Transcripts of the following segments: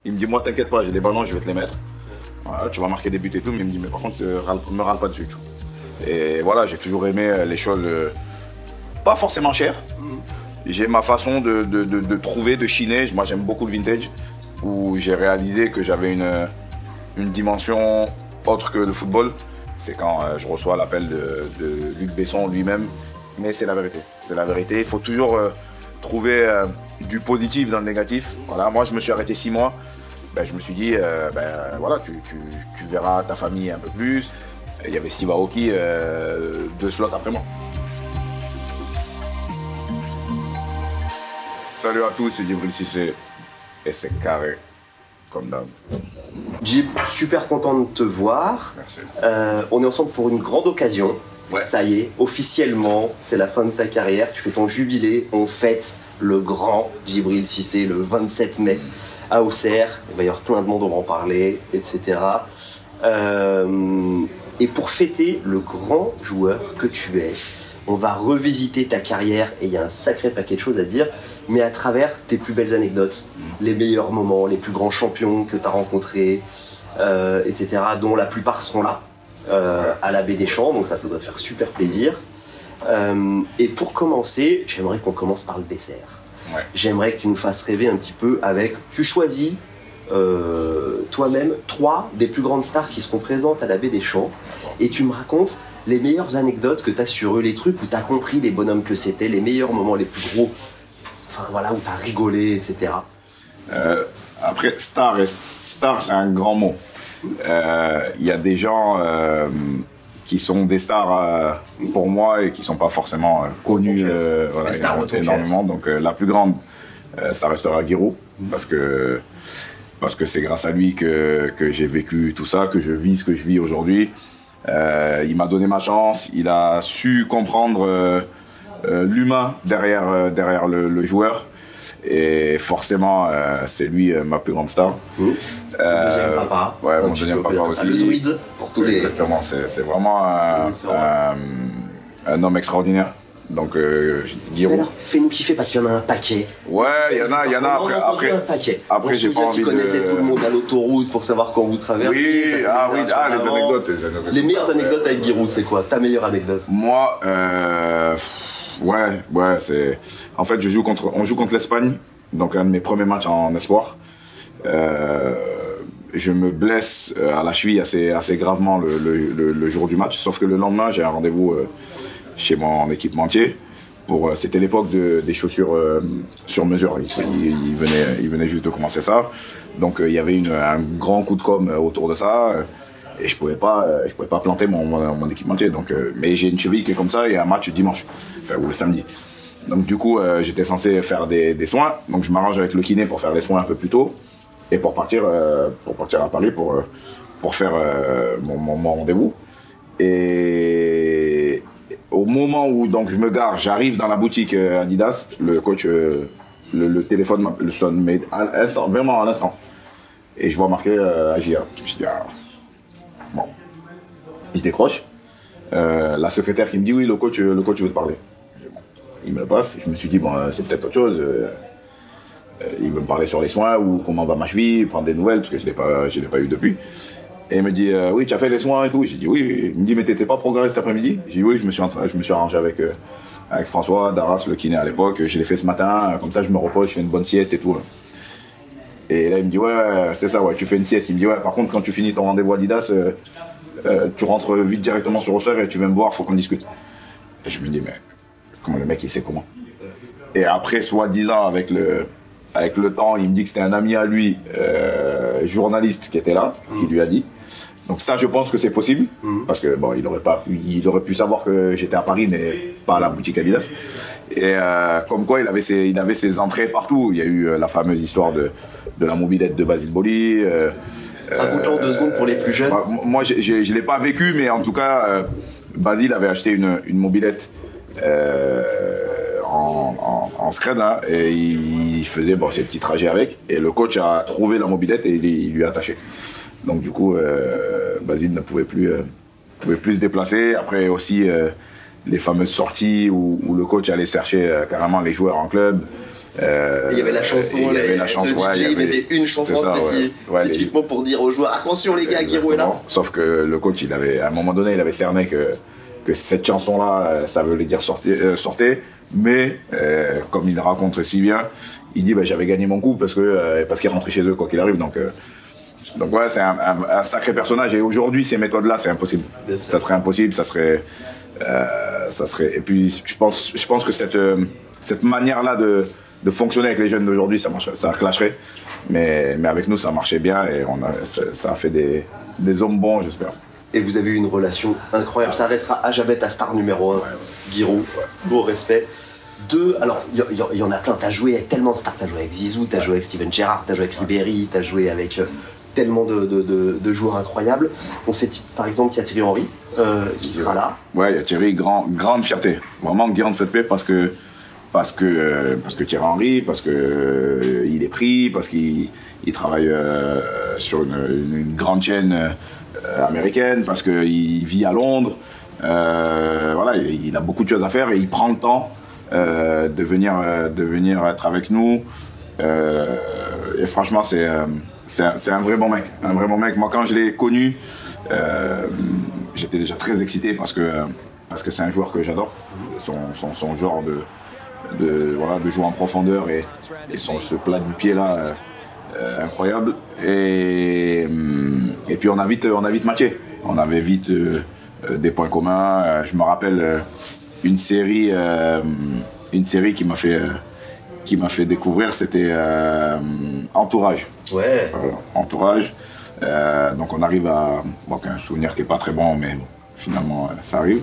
Il me dit, moi, t'inquiète pas, j'ai des ballons, je vais te les mettre. Voilà, tu vas marquer des buts et tout, mais il me dit, mais par contre, me râle pas dessus. Et voilà, j'ai toujours aimé les choses pas forcément chères. J'ai ma façon de trouver, de chiner. Moi, j'aime beaucoup le vintage, où j'ai réalisé que j'avais une dimension autre que le football. C'est quand je reçois l'appel de Luc Besson lui-même. Mais c'est la vérité. C'est la vérité. Il faut toujours trouver du positif dans le négatif. Voilà, moi, je me suis arrêté 6 mois. Ben, je me suis dit, voilà, tu verras ta famille un peu plus. Il y avait Steve Aoki 2 slots après moi. Salut à tous, c'est Djibril Cissé et c'est carré, comme d'hab. Djib, super content de te voir. Merci. On est ensemble pour une grande occasion. Ouais. Ça y est, officiellement, c'est la fin de ta carrière. Tu fais ton jubilé. On fête le grand Djibril Cissé le 27 mai à Auxerre. Il va y avoir plein de monde, on va en parler, etc. Et pour fêter le grand joueur que tu es, on va revisiter ta carrière et il y a un sacré paquet de choses à dire, mais à travers tes plus belles anecdotes, les meilleurs moments, les plus grands champions que tu as rencontrés, etc., dont la plupart seront là, à la Baie des Champs, donc ça doit te faire super plaisir. Et pour commencer, j'aimerais qu'on commence par le dessert. Ouais. J'aimerais que tu nous fasses rêver un petit peu avec... Tu choisis toi-même 3 des plus grandes stars qui seront présentes à la Baie des Champs et tu me racontes les meilleures anecdotes que tu as sur eux, les trucs où tu as compris les bonhommes que c'était, les meilleurs moments, les plus gros, enfin voilà, où tu as rigolé, etc. Après, star, c'est un grand mot. Il y a des gens qui sont des stars pour moi et qui ne sont pas forcément connus voilà, énormément. Donc la plus grande, ça restera Giroud, parce que c'est grâce à lui que j'ai vécu tout ça, que je vis ce que je vis aujourd'hui. Il m'a donné ma chance, il a su comprendre l'humain derrière le joueur. Et forcément, c'est lui ma plus grande star. Ton deuxième papa. Ouais, mon deuxième papa aussi. Le druide pour tous les... Exactement, c'est vraiment un homme extraordinaire. Donc, Giroud. Fais-nous kiffer parce qu'il y en a un paquet. Ouais, il y en a après. Un paquet. Après, j'ai pas envie de... connaissais tout le monde à l'autoroute pour savoir quand vous traversez. Oui, les anecdotes. Les meilleures anecdotes avec Giroud, c'est quoi? Ta meilleure anecdote? Moi, ouais, c'est... En fait, on joue contre l'Espagne, donc un de mes premiers matchs en espoir. Je me blesse à la cheville assez gravement le jour du match, sauf que le lendemain, j'ai un rendez-vous chez mon équipementier. C'était l'époque des chaussures sur mesure. Il venait juste de commencer ça. Donc il y avait un grand coup de com autour de ça. Et je pouvais pas planter mon équipementier. Donc, mais j'ai une cheville qui est comme ça et un match dimanche, ou le samedi. Donc du coup, j'étais censé faire des soins. Donc je m'arrange avec le kiné pour faire les soins un peu plus tôt et pour partir à Paris pour faire mon rendez-vous. Et au moment où donc je me gare, j'arrive dans la boutique Adidas, le coach, le téléphone le sonne, mais vraiment à l'instant. Et je vois marqué Agia. Je dis bon, il se décroche. La secrétaire qui me dit oui, le coach veut te parler. Bon, il me le passe. Je me suis dit bon, c'est peut-être autre chose. Il veut me parler sur les soins ou comment va ma cheville, prendre des nouvelles parce que je l'ai pas eu depuis. Et il me dit oui, tu as fait les soins et tout. J'ai dit oui. Il me dit mais t'étais pas programmé cet après-midi? J'ai dit oui, je me suis arrangé avec François Darras, le kiné à l'époque. Je l'ai fait ce matin. Comme ça, je me repose, je fais une bonne sieste et tout. Et là, il me dit ouais, c'est ça, ouais, tu fais une sieste. Il me dit ouais, par contre, quand tu finis ton rendez-vous Adidas, tu rentres vite directement sur Auxerre et tu viens me voir, faut qu'on discute. Et je me dis mais comment le mec il sait comment? Et après, soi-disant avec le temps, il me dit que c'était un ami à lui, journaliste qui était là, qui lui a dit. Donc ça, je pense que c'est possible, parce que bon, il aurait pu savoir que j'étais à Paris, mais pas à la boutique Adidas. Et comme quoi, il avait ses entrées partout. Il y a eu la fameuse histoire de la mobilette de Basile Boli. Raconte-en 2 secondes pour les plus jeunes. Moi, je l'ai pas vécu, mais en tout cas, Basile avait acheté une mobilette en scred, hein, et il faisait ses petits trajets avec. Et le coach a trouvé la mobilette et il lui a attaché. Donc du coup, Basile ne pouvait plus se déplacer. Après aussi les fameuses sorties où le coach allait chercher carrément les joueurs en club. Il y avait la chanson, il y avait la chanson, le DJ il mettait une chanson spécifiquement pour dire aux joueurs attention les gars, Giroud est là. Sauf que le coach, il avait, à un moment donné, il avait cerné que cette chanson-là, ça voulait dire sortez. Mais comme il raconte si bien, il dit j'avais gagné mon coup parce qu'il rentrait chez eux quoi qu'il arrive. Donc ouais, c'est un sacré personnage. Et aujourd'hui, ces méthodes-là, c'est impossible. Ça serait impossible, ça serait. Et puis je pense que cette manière-là de fonctionner avec les jeunes d'aujourd'hui, ça clasherait. Mais avec nous, ça marchait bien et ça a fait des hommes bons, j'espère. Et vous avez eu une relation incroyable. Ça restera à jamais ta star numéro 1, Giroud. Beau respect. Alors, il y en a plein. Tu as joué avec tellement de stars. Tu as joué avec Zizou, tu as joué avec Steven Gerrard, tu as joué avec Ribéry, tu as joué avec tellement de joueurs incroyables. On sait par exemple qu'il y a Thierry Henry qui sera là. Ouais, il y a Thierry, grande fierté. Vraiment grande fierté parce que Thierry Henry, parce que il est pris, parce qu'il travaille sur une grande chaîne américaine, parce qu'il vit à Londres. Voilà, il a beaucoup de choses à faire et il prend le temps de venir être avec nous. Et franchement, c'est un vrai bon mec. Un vrai bon mec. Moi, quand je l'ai connu, j'étais déjà très excité parce que c'est un joueur que j'adore. Son genre de jouer en profondeur et ce plat du pied là incroyable. Et puis on a vite matché. On avait vite des points communs. Je me rappelle une série qui m'a fait découvrir, c'était Entourage. Ouais. Entourage. Donc on arrive à un souvenir qui est pas très bon, mais bon, finalement ça arrive.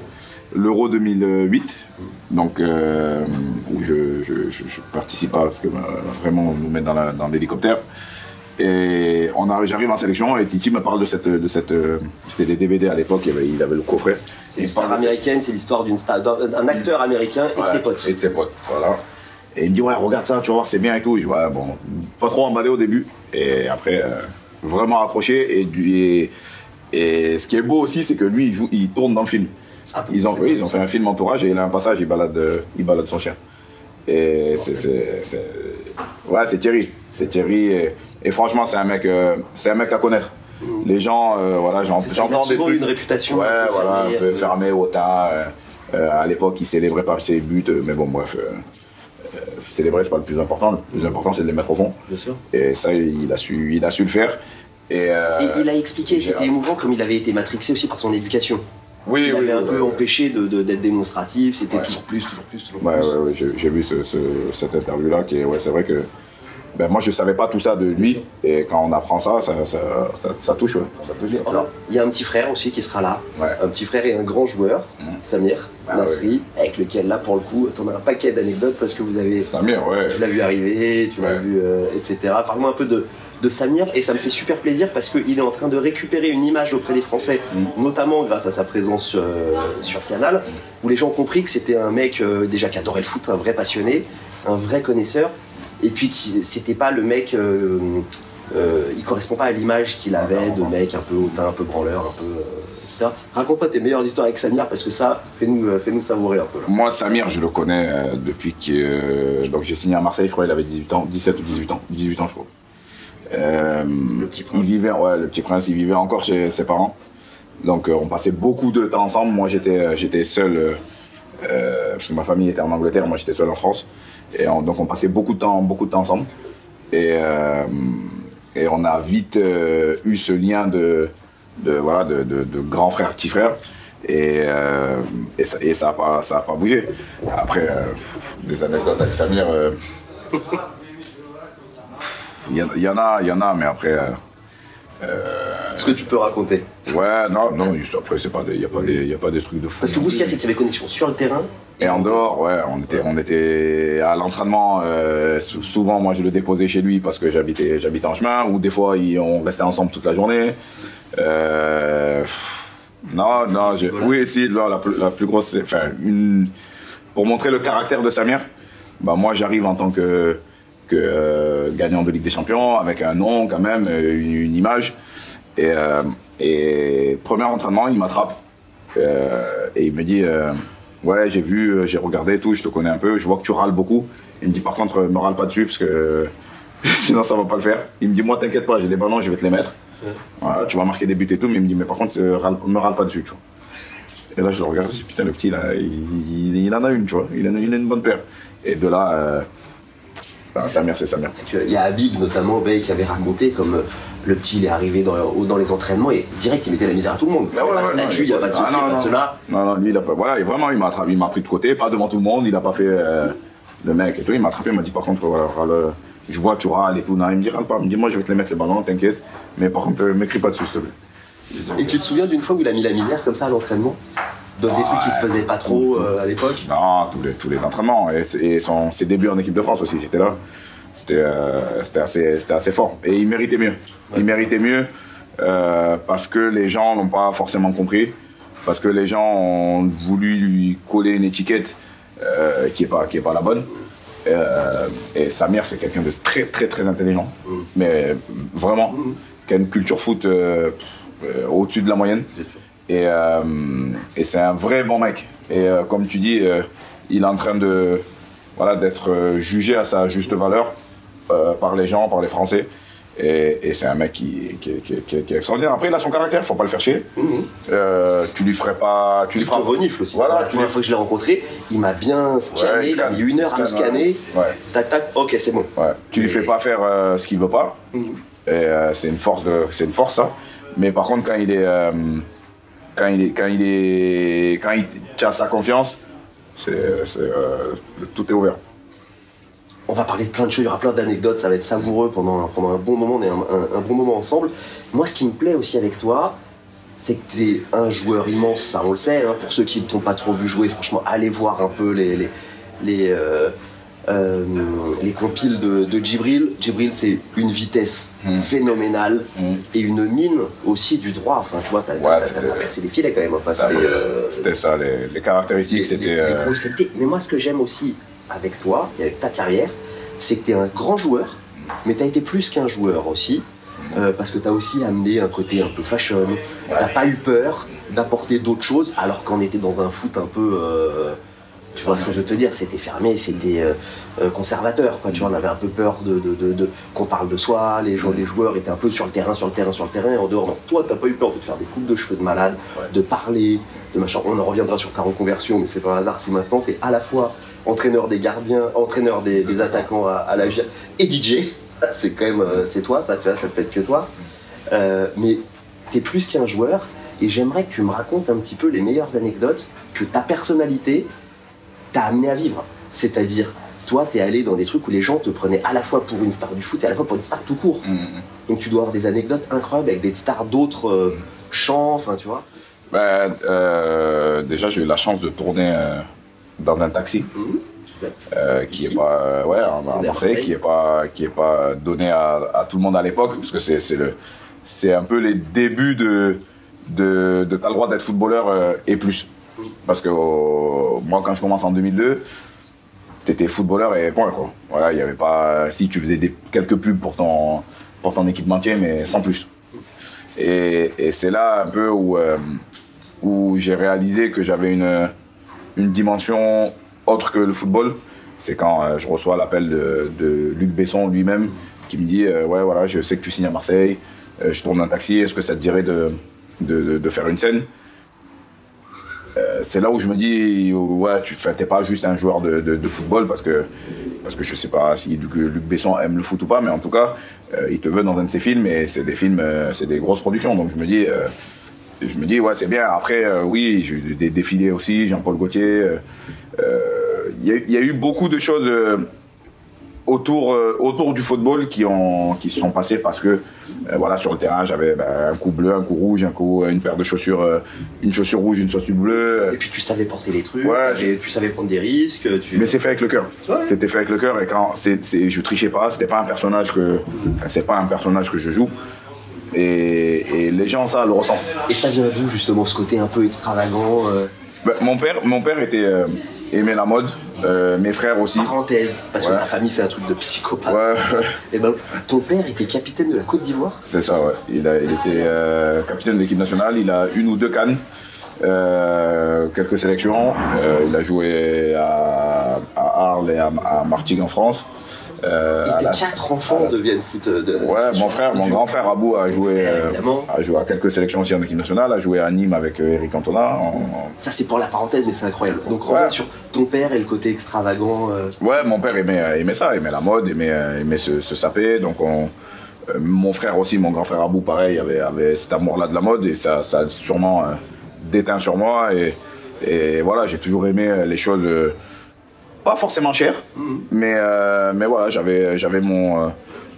L'Euro 2008, donc où je participe pas parce que vraiment on nous met dans l'hélicoptère. Et j'arrive en sélection et Titi me parle de cette c'était des DVD à l'époque, il avait le coffret. C'est une star américaine, c'est l'histoire d'un acteur américain et de ses potes. Et de ses potes, voilà. Et il me dit ouais regarde ça, tu vas voir c'est bien et tout. Je dis ouais bon, pas trop emballé au début et après vraiment accroché et ce qui est beau aussi c'est que lui il tourne dans le film. Ils ont fait un film Entourage et il a un passage, il balade son chien. Et c'est Thierry. C'est Thierry et franchement c'est un mec à connaître. Les gens, voilà, j'entends des trucs. Une réputation. Ouais, voilà, un peu fermé, hautain. À l'époque, il célébrait pas ses buts, mais bon, bref. Célébrer, c'est pas le plus important. Le plus important, c'est de les mettre au fond. Bien sûr. Et ça, il a su le faire. Et il a expliqué, c'était émouvant, comme il avait été matrixé aussi par son éducation. Oui, il avait un peu empêché d'être démonstratif, c'était toujours plus. Ouais, j'ai vu cette interview-là qui est, c'est vrai que moi je savais pas tout ça de lui et quand on apprend ça touche. Ouais. Ça touche il y a un petit frère aussi qui sera là, un petit frère et un grand joueur, Samir Nasri, avec lequel là pour le coup, t'en as un paquet d'anecdotes parce que vous avez... Samir, ouais. Tu l'as vu arriver, tu l'as vu, etc. Parle-moi un peu de Samir et ça me fait super plaisir parce qu'il est en train de récupérer une image auprès des Français, notamment grâce à sa présence sur Canal, où les gens ont compris que c'était un mec déjà qui adorait le foot, un vrai passionné, un vrai connaisseur, et puis c'était pas le mec, il correspond pas à l'image qu'il avait de mec un peu hautain, un peu branleur, un peu... etc. Raconte-moi tes meilleures histoires avec Samir parce que ça, fais-nous savourer un peu. Là. Moi, Samir, je le connais depuis que donc j'ai signé à Marseille, je crois qu'il avait 18 ans, 17 ou 18 ans je crois. Le petit prince. Le petit prince, il vivait encore chez ses parents. Donc on passait beaucoup de temps ensemble. Moi j'étais seul, parce que ma famille était en Angleterre, moi j'étais seul en France. Et donc on passait beaucoup de temps ensemble. Et on a vite eu ce lien de grand frère, petit frère. Et ça a pas bougé. Après, des anecdotes avec Samir... Il y en a, mais après... Est-ce que tu peux raconter? Ouais, non, après, il n'y a pas des trucs de fou. Parce que vous, ce qu'il y a, c'est qu'il y avait connexion sur le terrain. Et en dehors, ouais, on était à l'entraînement. Souvent, moi, je le déposais chez lui parce que j'habite en chemin, ou des fois, on restait ensemble toute la journée. Oui, si, la plus grosse, pour montrer le caractère de Samir, moi, j'arrive en tant que gagnant de Ligue des Champions, avec un nom quand même, une image. Et premier entraînement, il m'attrape et il me dit ouais, j'ai regardé tout, je te connais un peu, je vois que tu râles beaucoup Il me dit par contre, me râle pas dessus parce que sinon ça va pas le faire. Il me dit moi t'inquiète pas, j'ai des ballons, je vais te les mettre. Voilà, tu vas marquer des buts et tout, mais il me dit mais par contre me râle pas dessus, tu vois. Et là je le regarde, je dis putain le petit là, il en a une, tu vois, il a une bonne paire. Et de là, sa mère c'est sa mère. C'est qu'il y a Habib notamment qui avait raconté comme le petit il est arrivé dans les entraînements et direct il mettait la misère à tout le monde. Il n'y a pas de statut, il n'y a pas de ceci, pas de cela. Non, lui il a pas. Voilà, et vraiment il m'a pris de côté, pas devant tout le monde, il a pas fait le mec et tout, il m'a attrapé, il m'a dit par contre voilà, je vois tu râles et tout, non, il me dit râle pas, il me dit moi je vais te les mettre les ballons, t'inquiète, mais par contre m'écris pas dessus s'il te plaît. Et tu te souviens d'une fois où il a mis la misère comme ça à l'entraînement? Des trucs qui se faisaient pas trop à l'époque? Non, tous les entraînements et ses débuts en équipe de France aussi, j'étais là. C'était assez fort et il méritait mieux. Il méritait mieux parce que les gens n'ont pas forcément compris, parce que les gens ont voulu lui coller une étiquette qui est pas la bonne. Et Samir c'est quelqu'un de très intelligent, mais vraiment qui a une culture foot au-dessus de la moyenne. Et c'est un vrai bon mec. Et comme tu dis, il est en train d'être jugé à sa juste valeur par les gens, par les Français. Et c'est un mec qui est extraordinaire. Après, il a son caractère, faut pas le faire chier. Tu lui ferais pas. Tu lui feras renifle aussi. Voilà, la première fois que je l'ai rencontré, il m'a bien scanné, il a mis 1 heure à me scanner. Ouais. Tac, tac, ok, c'est bon. Ouais. Tu lui fais pas faire ce qu'il veut pas. Et c'est une force, ça. Mais par contre, quand il a sa confiance, tout est ouvert. On va parler de plein de choses, il y aura plein d'anecdotes, ça va être savoureux pendant un bon moment, on est un bon moment ensemble. Moi, ce qui me plaît aussi avec toi, c'est que tu es un joueur immense, ça on le sait, hein, pour ceux qui ne t'ont pas trop vu jouer, franchement, allez voir un peu les compiles de Djibril. Djibril, c'est une vitesse phénoménale et une mine aussi du droit. Enfin, tu vois, t'as percé des filets quand même. Enfin, c'était ça, les caractéristiques, c'était... Les grosses qualités. Mais moi, ce que j'aime aussi avec toi et avec ta carrière, c'est que tu es un grand joueur, mais tu as été plus qu'un joueur aussi, parce que tu as aussi amené un côté un peu fashion. T'as pas eu peur d'apporter d'autres choses, alors qu'on était dans un foot un peu... tu vois ce que je veux te dire, c'était fermé, c'était conservateur, quoi. Tu vois, on avait un peu peur qu'on parle de soi, les joueurs étaient un peu sur le terrain, et en dehors. Non, toi, t'as pas eu peur de te faire des coupes de cheveux de malade, de parler, de machin. On en reviendra sur ta reconversion, mais c'est pas un hasard si maintenant t'es à la fois entraîneur des gardiens, entraîneur des attaquants à la GIA et DJ. C'est quand même, c'est toi, ça, tu vois, ça peut être que toi. Mais t'es plus qu'un joueur, et j'aimerais que tu me racontes un petit peu les meilleures anecdotes que ta personnalité t'a amené à vivre. C'est-à-dire, toi, t'es allé dans des trucs où les gens te prenaient à la fois pour une star du foot et à la fois pour une star tout court. Donc tu dois avoir des anecdotes incroyables avec des stars d'autres champs, enfin, tu vois. Déjà, j'ai eu la chance de tourner dans un taxi. Qui est pas à Marseille, qui est pas donné à tout le monde à l'époque, parce que c'est un peu les débuts de t'as le droit d'être footballeur et plus. Parce que moi, quand je commence en 2002, t'étais footballeur et point, quoi. Voilà, il y avait pas. Si tu faisais quelques pubs pour ton équipementier, mais sans plus. Et c'est là un peu où j'ai réalisé que j'avais une dimension autre que le football. C'est quand je reçois l'appel de Luc Besson lui-même qui me dit ouais, voilà, je sais que tu signes à Marseille, je tourne un taxi, est-ce que ça te dirait de faire une scène? C'est là où je me dis ouais, t'es pas juste un joueur de football, parce que je sais pas si Luc Besson aime le foot ou pas, mais en tout cas il te veut dans un de ses films, et c'est des films, c'est des grosses productions, donc je me dis ouais, c'est bien. Après oui, j'ai eu des défilés aussi, Jean-Paul Gaultier, il y a eu beaucoup de choses autour du football qui se sont passées, parce que voilà, sur le terrain j'avais un coup bleu, un coup rouge, une paire de chaussures, une chaussure rouge, une chaussure bleue. Et puis tu savais porter les trucs, ouais, tu savais prendre des risques. Mais c'est fait avec le cœur. Ouais. C'était fait avec le cœur, et quand je trichais pas, c'est pas un personnage que je joue. Et les gens, ça, le ressentent. Et ça vient d'où justement ce côté un peu extravagant Mon père aimait la mode, mes frères aussi. Parenthèse, parce que ta famille c'est un truc de psychopathe. Ouais. Et ben, ton père était capitaine de la Côte d'Ivoire. C'est ça, ouais. Il était capitaine de l'équipe nationale, il a 1 ou 2 cannes, quelques sélections. Il a joué à Arles et à Martigues en France. Et tes 4 enfants deviennent foot ouais, mon grand frère Abou a joué à quelques sélections aussi en équipe nationale, a joué à Nîmes avec Eric Cantona. Ça c'est pour la parenthèse, mais c'est incroyable. Donc reviens sur ton père et le côté extravagant. Ouais, mon père aimait ça, aimait la mode, aimait se saper. Donc mon frère aussi, mon grand frère Abou, pareil, avait cet amour-là de la mode et ça a sûrement déteint sur moi. Et voilà, j'ai toujours aimé les choses pas forcément chères, mais voilà,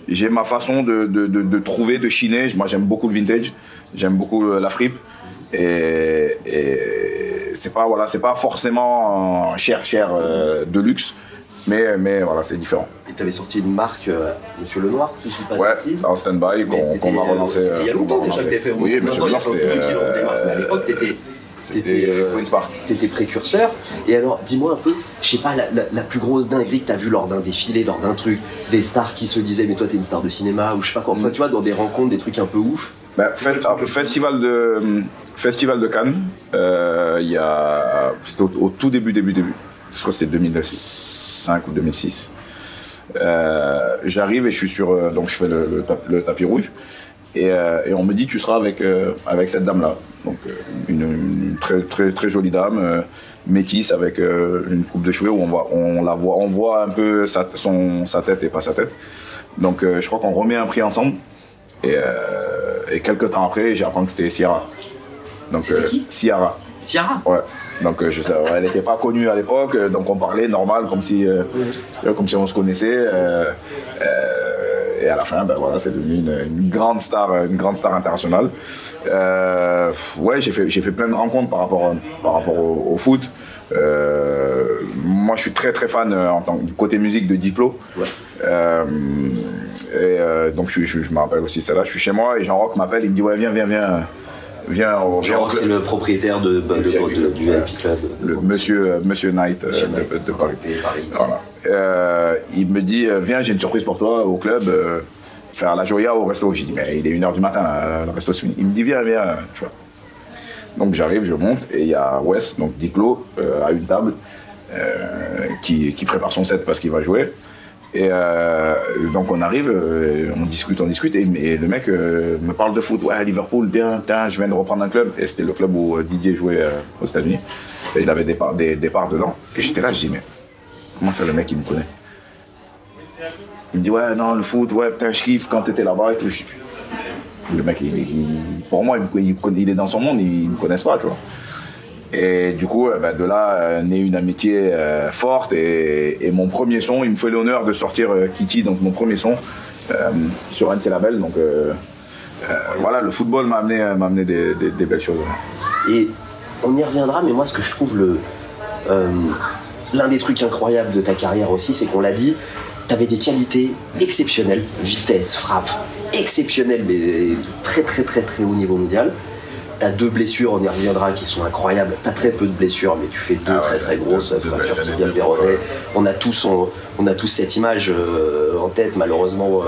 j'ai ma façon de trouver, de chiner. Moi, j'aime beaucoup le vintage, j'aime beaucoup la fripe, et c'est pas forcément cher de luxe, mais voilà, c'est différent. Et tu avais sorti une marque, Monsieur Lenoir, si je dis pas de bêtises. Ouais, en stand-by, qu'on va relancer. C'était il y a longtemps déjà que tu avais fait. Oui, Monsieur Lenoir, c'était... Mais à l'époque, c'était Queen's Park. T'étais précurseur. Et alors, dis-moi un peu, je sais pas, la plus grosse dinguerie que t'as vue lors d'un défilé, lors d'un truc, des stars qui se disaient, mais toi t'es une star de cinéma, ou je sais pas quoi, enfin tu vois, dans des rencontres, des trucs un peu ouf. Festival de Cannes, c'était au tout début. Je crois que c'était 2005 ou 2006. J'arrive et je suis donc je fais le tapis rouge. Et on me dit tu seras avec cette dame là, donc une très jolie dame métisse avec une coupe de cheveux où on voit un peu sa tête et pas sa tête. Donc je crois qu'on remet un prix ensemble et quelques temps après j'apprends que c'était Ciara. Donc qui Ciara. Ouais. Donc elle n'était pas connue à l'époque, donc on parlait normal comme si on se connaissait. Et à la fin, ben voilà, c'est devenu une grande star internationale. Ouais, j'ai fait plein de rencontres par rapport au foot. Moi, je suis très fan du côté musique de Diplo. Ouais. Donc je me rappelle aussi celle-là. Je suis chez moi et Jean-Roch m'appelle, il me dit ouais viens. Jean-Roch, c'est le propriétaire du VIP Club. Le Monsieur Knight de Paris. Voilà. Il me dit viens, j'ai une surprise pour toi au club, faire la Joya au resto. J'ai dit mais il est 1h du matin, le resto se finit. Il me dit viens, tu vois. Donc j'arrive, je monte et il y a Wes, donc Diplo, à une table qui prépare son set parce qu'il va jouer. Et donc on arrive, on discute et le mec me parle de foot. Ouais, Liverpool, bien, je viens de reprendre un club. Et c'était le club où Didier jouait aux États-Unis. Et il avait des parts dedans. Et j'étais là, je dis mais comment ça le mec il me connaît? Il me dit ouais non le foot, ouais putain je kiffe quand t'étais là-bas et tout. Le mec pour moi il est dans son monde, ils me connaissent pas, tu vois. Et du coup, de là naît une amitié forte et mon premier son, il me fait l'honneur de sortir Kiki, donc mon premier son sur NC Label. Donc voilà, le football m'a amené des belles choses. Et on y reviendra, mais moi ce que je trouve l'un des trucs incroyables de ta carrière aussi, c'est qu'on l'a dit, t'avais des qualités exceptionnelles, vitesse, frappe, exceptionnelles, mais de très haut niveau mondial. T'as 2 blessures, on y reviendra, qui sont incroyables. T'as très peu de blessures, mais tu fais 2 très grosses fractures tibiales péronées. On a tous cette image en tête, malheureusement,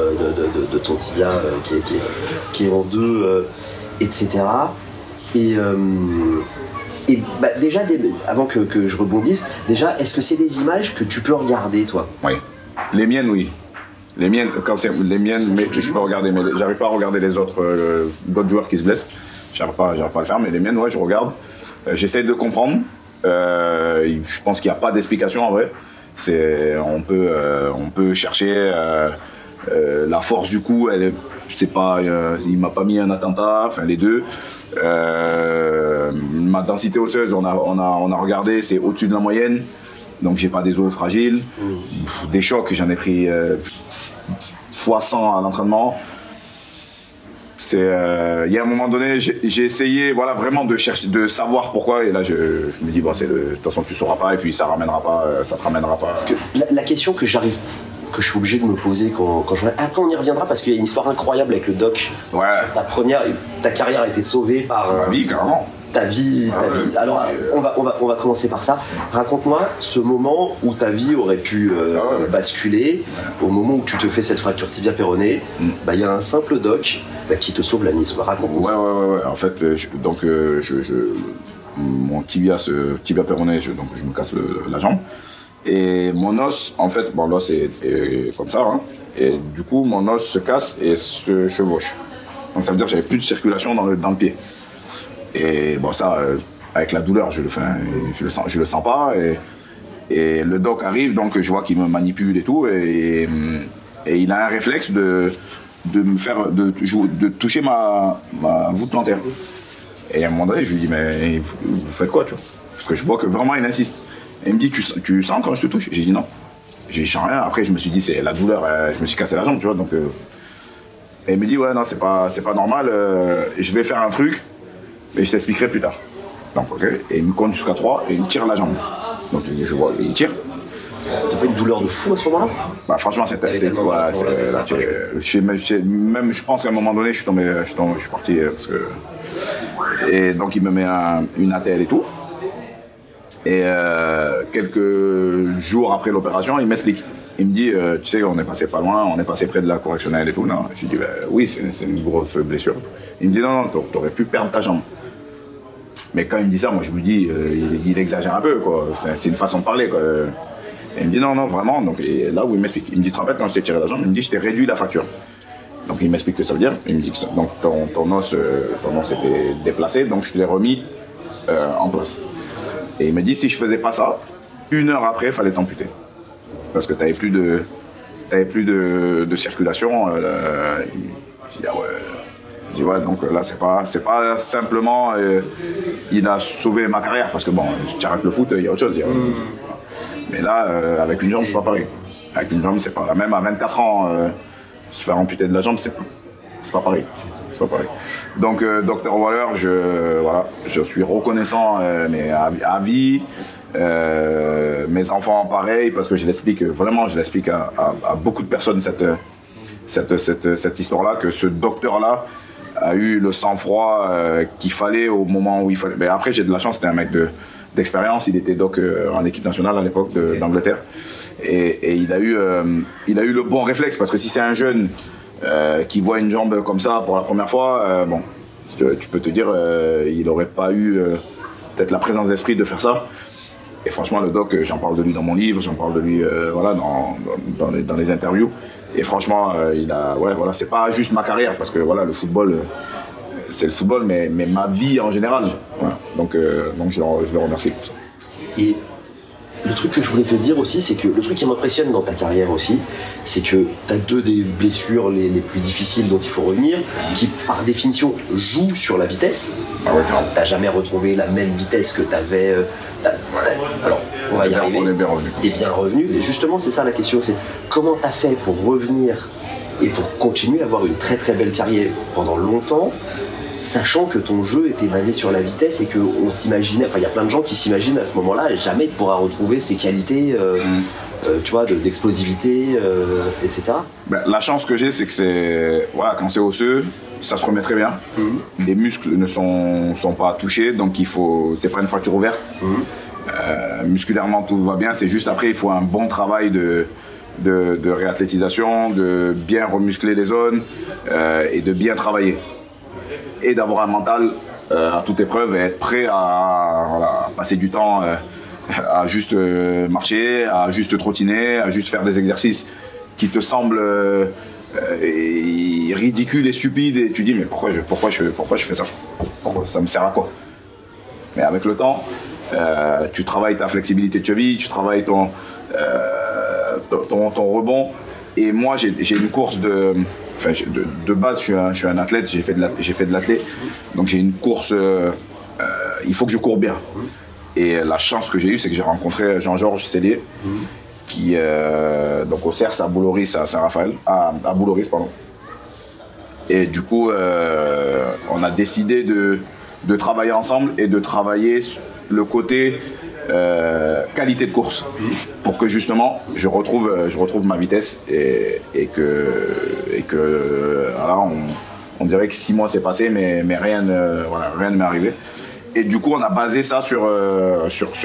de ton tibia qui est en 2, etc. Et déjà, avant que je rebondisse, déjà, est-ce que c'est des images que tu peux regarder, toi? Oui. Les miennes, oui. Les miennes, mais je peux regarder, mais j'arrive pas à regarder les d'autres joueurs qui se blessent. J'arrive pas à le faire, mais les miennes, ouais, je regarde. J'essaie de comprendre. Je pense qu'il n'y a pas d'explication en vrai. On peut chercher la force du coup. Il m'a pas mis un attentat. Enfin, les deux. Ma densité osseuse, on a regardé, c'est au-dessus de la moyenne. Donc j'ai pas des os fragiles. Des chocs, j'en ai pris x100 à l'entraînement. Il y a un moment donné, j'ai essayé vraiment de chercher, de savoir pourquoi, et là je me dis, bon, de toute façon tu ne sauras pas, et puis ça te ramènera pas. Parce que la question que je suis obligé de me poser quand je... Après on y reviendra parce qu'il y a une histoire incroyable avec le doc. Ouais. Sur ta carrière a été sauvée par... Ma vie, carrément. Ta vie. Alors on va commencer par ça. Raconte-moi ce moment où ta vie aurait pu basculer, au moment où tu te fais cette fracture tibia péronée. Il y a un simple doc qui te sauve la mise. Raconte-moi. Ouais. En fait, mon tibia péroné, donc je me casse la jambe. Et mon os, en fait, bon, l'os est comme ça, hein, et du coup, mon os se casse et se chevauche. Donc ça veut dire que j'avais plus de circulation dans le pied. Et bon, ça, avec la douleur, je le sens pas. Et le doc arrive, donc je vois qu'il me manipule et tout, et il a un réflexe de toucher ma voûte plantaire. Et à un moment donné, je lui dis, mais vous faites quoi, tu vois? Parce que je vois que vraiment il insiste. Et il me dit, tu sens quand je te touche? J'ai dit non. J'ai dit rien. Après, je me suis dit, c'est la douleur, je me suis cassé la jambe, tu vois. Donc, et il me dit, ouais, non, c'est pas normal, je vais faire un truc, mais je t'expliquerai plus tard. Donc, ok. Et il me compte jusqu'à 3 et il me tire la jambe. Donc, je vois, il tire. T'as pas une douleur de fou à ce moment-là? Bah, franchement, je pense qu'à un moment donné, je suis parti parce que. Et donc, il me met une attelle et tout. Et quelques jours après l'opération, il m'explique. Il me dit, tu sais, on est passé pas loin, on est passé près de la correctionnelle et tout. Non, je lui dis, oui, c'est une grosse blessure. Il me dit, non, t'aurais pu perdre ta jambe. Mais quand il me dit ça, moi je me dis, il exagère un peu, quoi. C'est une façon de parler, quoi. Et il me dit, non, vraiment. Donc, et là où il m'explique, il me dit, tu te rappelles quand je t'ai tiré la jambe, il me dit, je t'ai réduit la fracture. Donc il m'explique ce que ça veut dire. Il me dit que donc, ton os était déplacé, donc je te l'ai remis en place. Et il me dit, si je faisais pas ça, 1 heure après, il fallait t'amputer. Parce que tu n'avais plus de circulation. Je dis, ah ouais. Je dis, ouais, donc là, c'est pas simplement il a sauvé ma carrière, parce que bon, je tire avec le foot, il y a autre chose. Mais là, avec une jambe, c'est pas pareil. Avec une jambe, c'est pas. Même à 24 ans, se faire amputer de la jambe, c'est pas pareil. C'est pas pareil. Donc, Dr Waller, je suis reconnaissant, mais à vie. Mes enfants, pareil, parce que je l'explique à beaucoup de personnes cette histoire-là, que ce docteur-là a eu le sang-froid qu'il fallait au moment où il fallait. Mais après, j'ai de la chance, c'était un mec d'expérience, il était doc en équipe nationale à l'époque d'Angleterre, et il a eu le bon réflexe, parce que si c'est un jeune qui voit une jambe comme ça pour la première fois, bon, tu peux te dire, il n'aurait pas eu peut-être la présence d'esprit de faire ça. Et franchement, le doc, j'en parle de lui dans mon livre, j'en parle de lui dans les interviews. Et franchement, c'est pas juste ma carrière, parce que voilà, le football, c'est le football, mais ma vie en général. Voilà. Donc je le remercie pour ça. Et le truc que je voulais te dire aussi, c'est que le truc qui m'impressionne dans ta carrière aussi, c'est que tu as 2 des blessures les plus difficiles dont il faut revenir, qui par définition jouent sur la vitesse. Ah ouais, t'as jamais retrouvé la même vitesse que t'avais. Alors, on va y arriver. On est bien revenu. T'es bien revenu. Et justement, c'est ça la question, c'est comment t'as fait pour revenir et pour continuer à avoir une très très belle carrière pendant longtemps, sachant que ton jeu était basé sur la vitesse et qu'on s'imaginait, enfin il y a plein de gens qui s'imaginent à ce moment-là, jamais il pourra retrouver ses qualités, tu vois, d'explosivité, etc. Ben, la chance que j'ai, c'est que quand c'est osseux, ça se remet très bien. Les muscles ne sont pas touchés, donc c'est pas une fracture ouverte. Musculairement tout va bien, c'est juste après il faut un bon travail de réathlétisation, de bien remuscler les zones et de bien travailler. Et d'avoir un mental à toute épreuve et être prêt à passer du temps à juste marcher, à juste trottiner, à juste faire des exercices qui te semblent ridicules et stupides, et tu dis mais pourquoi je fais ça? Ça me sert à quoi? Mais avec le temps, tu travailles ta flexibilité de cheville, tu travailles ton rebond. Et moi j'ai une course de base, je suis un athlète, j'ai fait de l'athlète, donc j'ai une course, il faut que je cours bien. Et la chance que j'ai eue, c'est que j'ai rencontré Jean-Georges Cellier, qui donc au CERS à Bouloris, à Saint-Raphaël, à Bouloris, pardon. Et du coup, on a décidé de travailler ensemble et de travailler le côté qualité de course, pour que justement je retrouve ma vitesse et que voilà, on dirait que 6 mois s'est passé, mais rien ne m'est arrivé. Et du coup, on a basé ça sur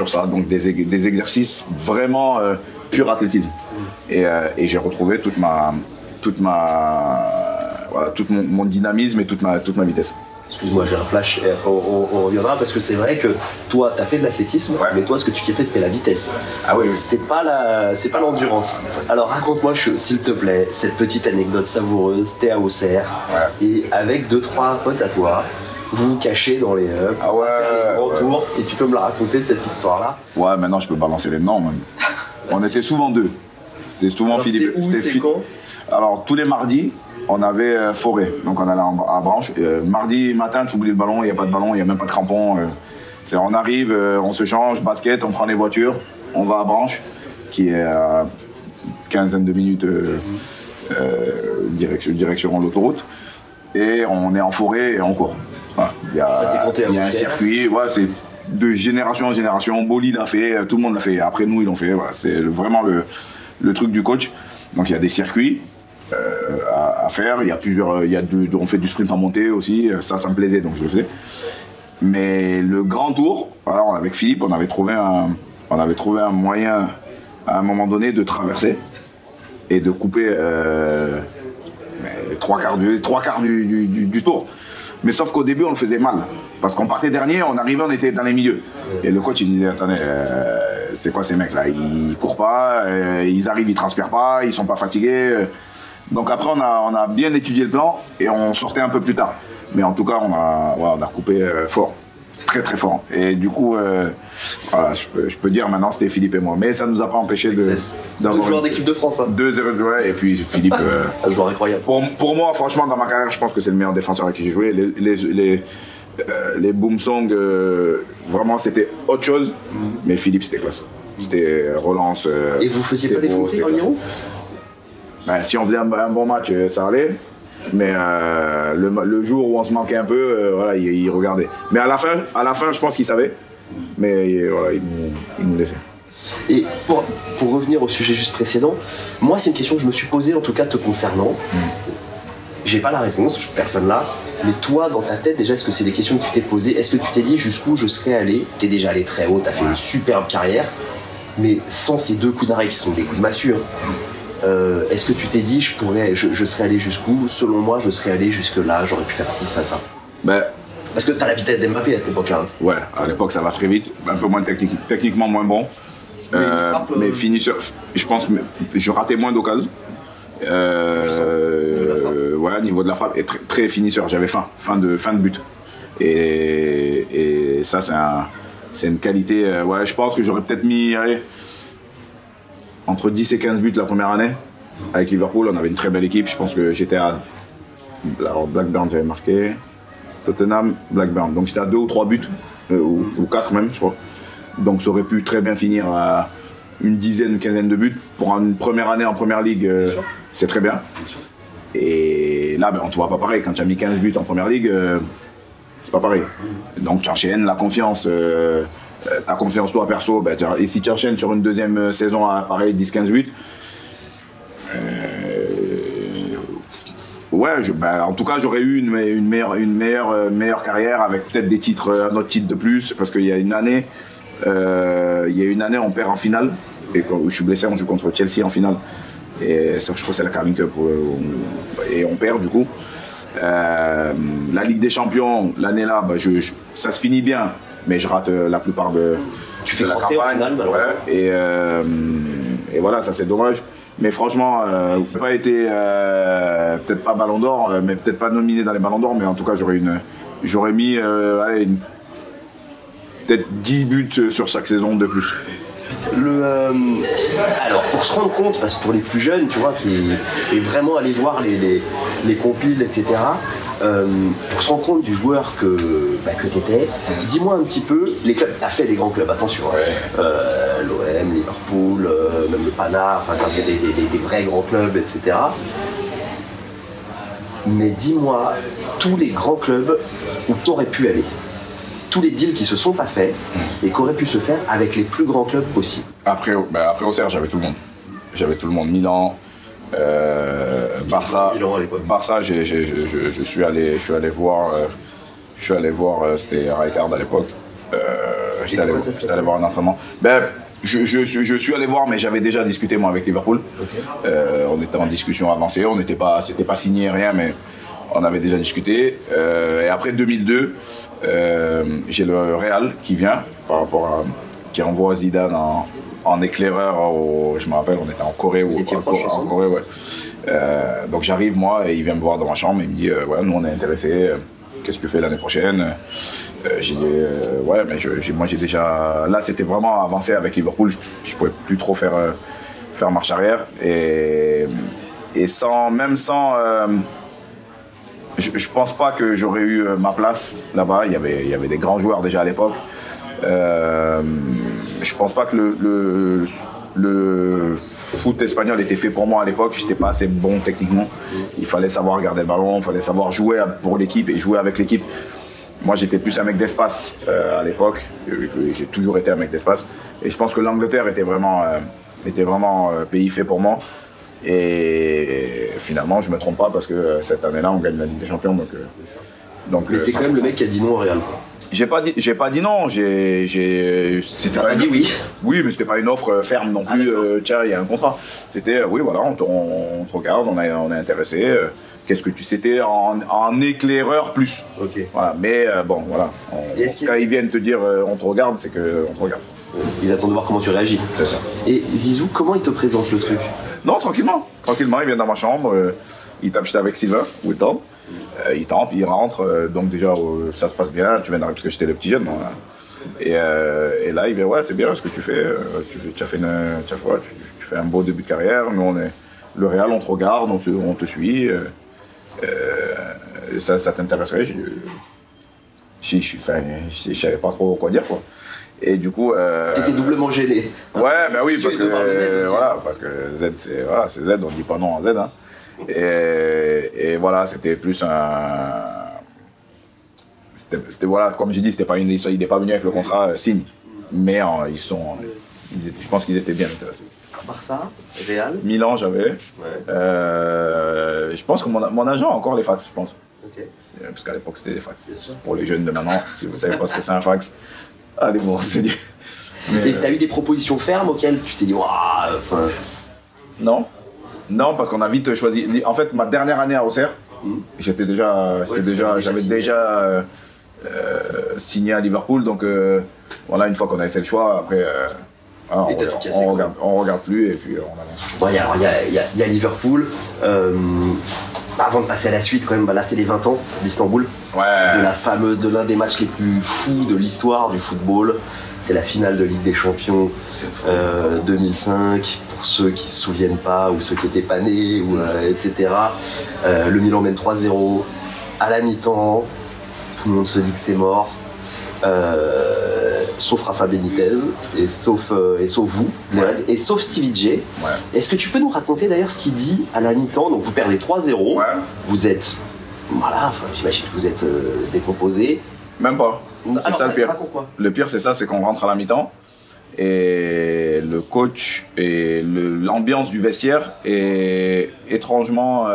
ça, donc des exercices vraiment pur athlétisme. Et j'ai retrouvé tout mon dynamisme et toute ma vitesse. Excuse-moi, j'ai un flash et après on reviendra parce que c'est vrai que toi, tu as fait de l'athlétisme, mais toi, ce que tu kiffais, c'était la vitesse. Ah oui, oui. C'est pas l'endurance. Alors raconte-moi, s'il te plaît, cette petite anecdote savoureuse. T'es à Auxerre et avec 2-3 potes à toi, vous vous cachez dans les hubs, faire les grands tours. Si tu peux me la raconter, cette histoire-là. Ouais, maintenant je peux balancer les noms même. On était souvent deux. C'était souvent alors, Philippe. C'est quand? Alors tous les mardis, on avait forêt. Donc on allait à Branche. Mardi matin, tu oublies le ballon, il n'y a pas de ballon, il n'y a même pas de crampons. On arrive, on se change, basket, on prend les voitures, on va à Branche, qui est à quinzaine de minutes direction l'autoroute. Et on est en forêt et on court. Voilà. Il y a un circuit, c'est de génération en génération. Bolide l'a fait, tout le monde l'a fait. Après nous, ils l'ont fait. Voilà. C'est vraiment le truc du coach. Donc il y a des circuits à faire. Il y a plusieurs. On fait du sprint en montée aussi. Ça me plaisait, donc je le faisais. Mais le grand tour, alors avec Philippe, on avait trouvé un moyen à un moment donné de traverser et de couper trois quarts du tour. Mais sauf qu'au début, on le faisait mal. Parce qu'on partait dernier, on arrivait, on était dans les milieux. Et le coach, il disait, attendez, c'est quoi ces mecs-là? Ils courent pas, ils arrivent, ils transpirent pas, ils sont pas fatigués. Donc après, on a bien étudié le plan et on sortait un peu plus tard. Mais en tout cas, on a coupé fort. Très très fort. Et du coup, voilà, je peux dire maintenant c'était Philippe et moi. Mais ça ne nous a pas empêché d'avoir deux joueurs d'équipe de France. Hein. 2-0, ouais, et puis Philippe. Un joueur incroyable. Pour moi, franchement, dans ma carrière, je pense que c'est le meilleur défenseur avec qui j'ai joué. Les boom songs, vraiment c'était autre chose. Mais Philippe, c'était classe. C'était relance. Et vous faisiez pas défoncer en Lyon? Si on faisait un bon match, ça allait. Mais le jour où on se manquait un peu, voilà, il regardait. Mais à la fin, je pense qu'il savait. Mais voilà, il nous laissait. Et pour revenir au sujet juste précédent, moi c'est une question que je me suis posée en tout cas te concernant. J'ai pas la réponse, personne là. Mais toi, dans ta tête, déjà, est-ce que c'est des questions que tu t'es posées? Est-ce que tu t'es dit jusqu'où je serais allé? T'es déjà allé très haut, t'as fait une superbe carrière. Mais sans ces 2 coups d'arrêt qui sont des coups de massue, est-ce que tu t'es dit je serais allé jusqu'où? Selon moi, je serais allé jusque là, j'aurais pu faire ci, ça. Parce que t'as la vitesse d'Mbappé à cette époque-là. Ouais, à l'époque ça va très vite, un peu moins techniquement moins bon. Mais finisseur, je pense que je ratais moins d'occasions. Ouais, niveau de la frappe, et très finisseur, j'avais fin de but. Et ça c'est une qualité, ouais, je pense que j'aurais peut-être mis entre 10 et 15 buts la première année. Avec Liverpool, on avait une très belle équipe. Je pense que j'étais à Blackburn, j'avais marqué. Tottenham, Blackburn. Donc j'étais à 2 ou 3 buts, ou 4 même, je crois. Donc ça aurait pu très bien finir à une dizaine, une quinzaine de buts. Pour une première année en première ligue, c'est très bien. Et là, on ne te voit pas pareil. Quand tu as mis 15 buts en première ligue, c'est pas pareil. Donc tu enchaînes la confiance. Ta confiance toi perso, et si tu enchaînes sur une deuxième saison à pareil 10-15 buts, ouais, en tout cas j'aurais eu une meilleure carrière avec peut-être des titres, un autre titre de plus, parce qu'il y a une année, on perd en finale, et quand je suis blessé, on joue contre Chelsea en finale, et ça, je crois que c'est la Carling Cup, et on perd du coup. La Ligue des Champions, l'année là, ça se finit bien. Mais je rate la plupart de la campagne. Et voilà, ça c'est dommage. Mais franchement, j'ai pas été, peut-être pas Ballon d'Or, mais peut-être pas nominé dans les Ballons d'Or, mais en tout cas j'aurais mis peut-être 10 buts sur chaque saison de plus. Alors pour se rendre compte, parce que pour les plus jeunes, tu vois, et vraiment aller voir les compiles, etc. Pour se rendre compte du joueur que tu étais, dis-moi un petit peu, les clubs, tu as fait des grands clubs, attention, l'OM, Liverpool, même le Pana, enfin tu as fait des vrais grands clubs, etc. Mais dis-moi, tous les grands clubs où tu aurais pu aller, tous les deals qui se sont pas faits et qui auraient pu se faire avec les plus grands clubs possibles. Après Auxerre, j'avais tout le monde. J'avais tout le monde. Milan, Barça. Barça, je suis allé voir. C'était Rijkaard à l'époque. J'étais allé voir un entraînement. Je suis allé voir, mais j'avais déjà discuté moi avec Liverpool. On était en discussion avancée. C'était pas signé rien, mais On avait déjà discuté. Et après 2002, j'ai le Real qui vient, qui envoie Zidane en éclaireur. Je me rappelle, on était en Corée. En Corée, ouais. Donc j'arrive moi et il vient me voir dans ma chambre et il me dit ouais, nous on est intéressés. Qu'est-ce que tu fais l'année prochaine? J'ai dit ouais, mais moi j'ai déjà. Là c'était vraiment avancé avec Liverpool. Je pouvais plus trop faire marche arrière et sans. Je pense pas que j'aurais eu ma place là-bas. Il y avait des grands joueurs déjà à l'époque. Je pense pas que le foot espagnol était fait pour moi à l'époque. J'étais pas assez bon techniquement. Il fallait savoir garder le ballon, il fallait savoir jouer pour l'équipe et jouer avec l'équipe. Moi j'étais plus un mec d'espace à l'époque. J'ai toujours été un mec d'espace. Et je pense que l'Angleterre était vraiment pays fait pour moi. Et finalement je me trompe pas parce que cette année-là on gagne la Ligue des Champions. Mais t'es quand même le mec qui a dit non au Real, quoi. J'ai pas dit non, oui. Oui, mais c'était pas une offre ferme non plus. Tiens, il y a un contrat. C'était oui, voilà, on te regarde, on est intéressé. Qu'est-ce que tu. C'était en éclaireur plus. Ok. Voilà, mais bon, voilà. Quand ils viennent te dire on te regarde, c'est qu'on te regarde. Ils attendent de voir comment tu réagis. C'est ça. Et Zizou, comment il te présente le truc? Non, tranquillement. Tranquillement, il vient dans ma chambre, il tape, j'étais avec Sylvain, Whittle. Il tente, il rentre, donc déjà ça se passe bien, tu viens d'arriver parce que j'étais le petit jeune. Bon, et là il dit ouais c'est bien ce que tu fais, tu fais un beau début de carrière, nous on est le Real, on te regarde, on te suit, ça t'intéresserait? Je savais pas trop quoi dire quoi. Et du coup. T'étais doublement gêné. Ouais, ben oui, parce que Z, c'est Z, on dit pas non à Z. Hein. Et voilà, c'était plus un. C'était voilà, comme j'ai dit, c'était pas une histoire, il n'est pas venu avec le contrat signe. Mais je pense qu'ils étaient bien intéressés. Barça, Real. Milan, j'avais. Ouais. Je pense que mon agent a encore les fax, je pense. Ok. Parce qu'à l'époque, c'était des fax. Pour les jeunes de maintenant, si vous savez pas ce que c'est un fax, allez vous renseigner. Et t'as eu des propositions fermes auxquelles tu t'es dit waouh. Non, parce qu'on a vite choisi. En fait, ma dernière année à Auxerre, j'avais déjà signé à Liverpool. Donc voilà, une fois qu'on avait fait le choix, après on regarde plus et puis on avance. Bon, il y a Liverpool. Avant de passer à la suite, quand même, là c'est les 20 ans d'Istanbul. Ouais. De l'un des matchs les plus fous de l'histoire du football. C'est la finale de Ligue des Champions 2005. Pour ceux qui se souviennent pas ou ceux qui étaient pas nés, etc. Le Milan mène 3-0 à la mi-temps. Tout le monde se dit que c'est mort. Sauf Rafa Benitez et sauf vous, les Reds, et sauf Stevie J. Ouais. Est-ce que tu peux nous raconter d'ailleurs ce qu'il dit à la mi-temps? Donc vous perdez 3-0, ouais. Vous êtes, j'imagine que vous êtes décomposé. Même pas. C'est ça le pire. Raconte-moi. Le pire c'est ça, c'est qu'on rentre à la mi-temps et le coach et l'ambiance du vestiaire est étrangement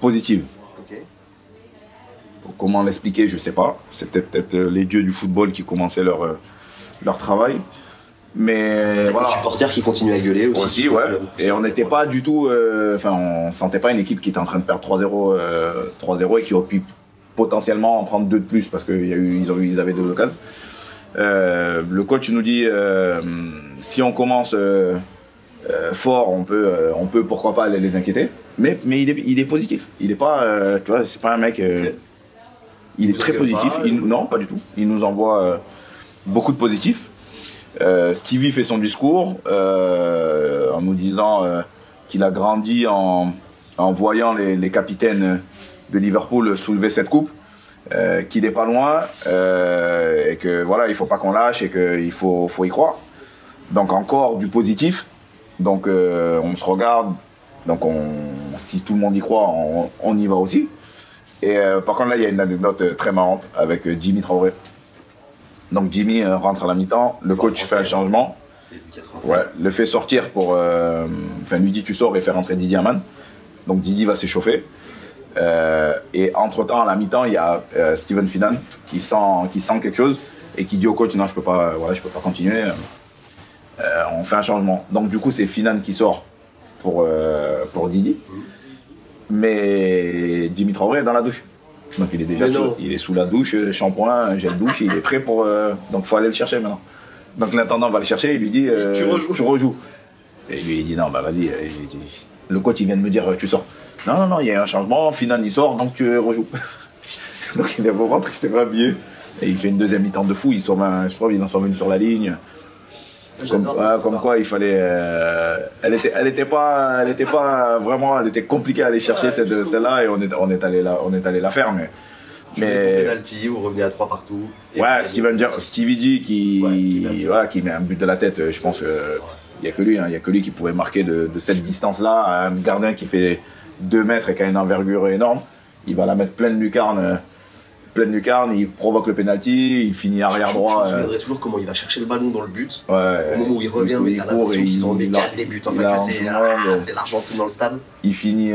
positive. Comment l'expliquer, je sais pas. C'était peut-être les dieux du football qui commençaient leur travail. Mais voilà. Les supporters qui continuent à gueuler aussi. Ouais. Et on n'était pas du tout. On sentait pas une équipe qui était en train de perdre 3-0 et qui aurait pu potentiellement en prendre 2 de plus parce qu'ils avaient 2 occasions. Le coach nous dit si on commence fort, on peut pourquoi pas les inquiéter. Mais il est positif. Il est pas, tu vois, c'est pas un mec. Il est très positif. Non, pas du tout. Il nous envoie beaucoup de positifs. Stevie fait son discours en nous disant qu'il a grandi en voyant les capitaines de Liverpool soulever cette coupe, qu'il n'est pas loin et que voilà, il faut pas qu'on lâche et qu'il faut y croire. Donc encore du positif. Donc on se regarde. Donc si tout le monde y croit, on y va aussi. Et par contre là il y a une anecdote très marrante avec Jimmy Traoré. Donc Jimmy rentre à la mi-temps, le coach fait un changement, le fait sortir pour, lui dit tu sors et fait rentrer Didier Amann. Donc Didier va s'échauffer. Et entre temps à la mi-temps il y a Steven Finan qui sent quelque chose et qui dit au coach non je peux pas continuer. On fait un changement. Donc du coup c'est Finan qui sort pour Didier. Mais Dimitrov est dans la douche. Donc il est déjà il est sous la douche, shampoing, gel douche, il est prêt pour. Donc il faut aller le chercher maintenant. Donc l'intendant va le chercher, il lui dit tu rejoues. Et lui il dit non, bah vas-y. Le coach il vient de me dire tu sors. Non, il y a un changement, Finan il sort, donc tu rejoues. Donc il vient pour rentrer, il s'est rhabillé. Et il fait une deuxième mi-temps de fou, je crois qu'il en sort une sur la ligne. Comme quoi il fallait. Elle était pas vraiment, elle était compliquée à aller chercher celle-là et on est allé la faire. Mais penalty, vous revenez à 3 partout. Ouais, Stevie G qui met un but de la tête, je pense il n'y a que lui qui pouvait marquer de cette distance-là. Un gardien qui fait 2 mètres et qui a une envergure énorme, il va la mettre pleine lucarne, il provoque le penalty, il finit arrière droit. Je me souviendrai toujours comment il va chercher le ballon dans le but. Ouais, au moment où il revient, mais il a l'impression qu'ils ont des 4 des buts. En fait, c'est l'Argentine dans le stade. Il finit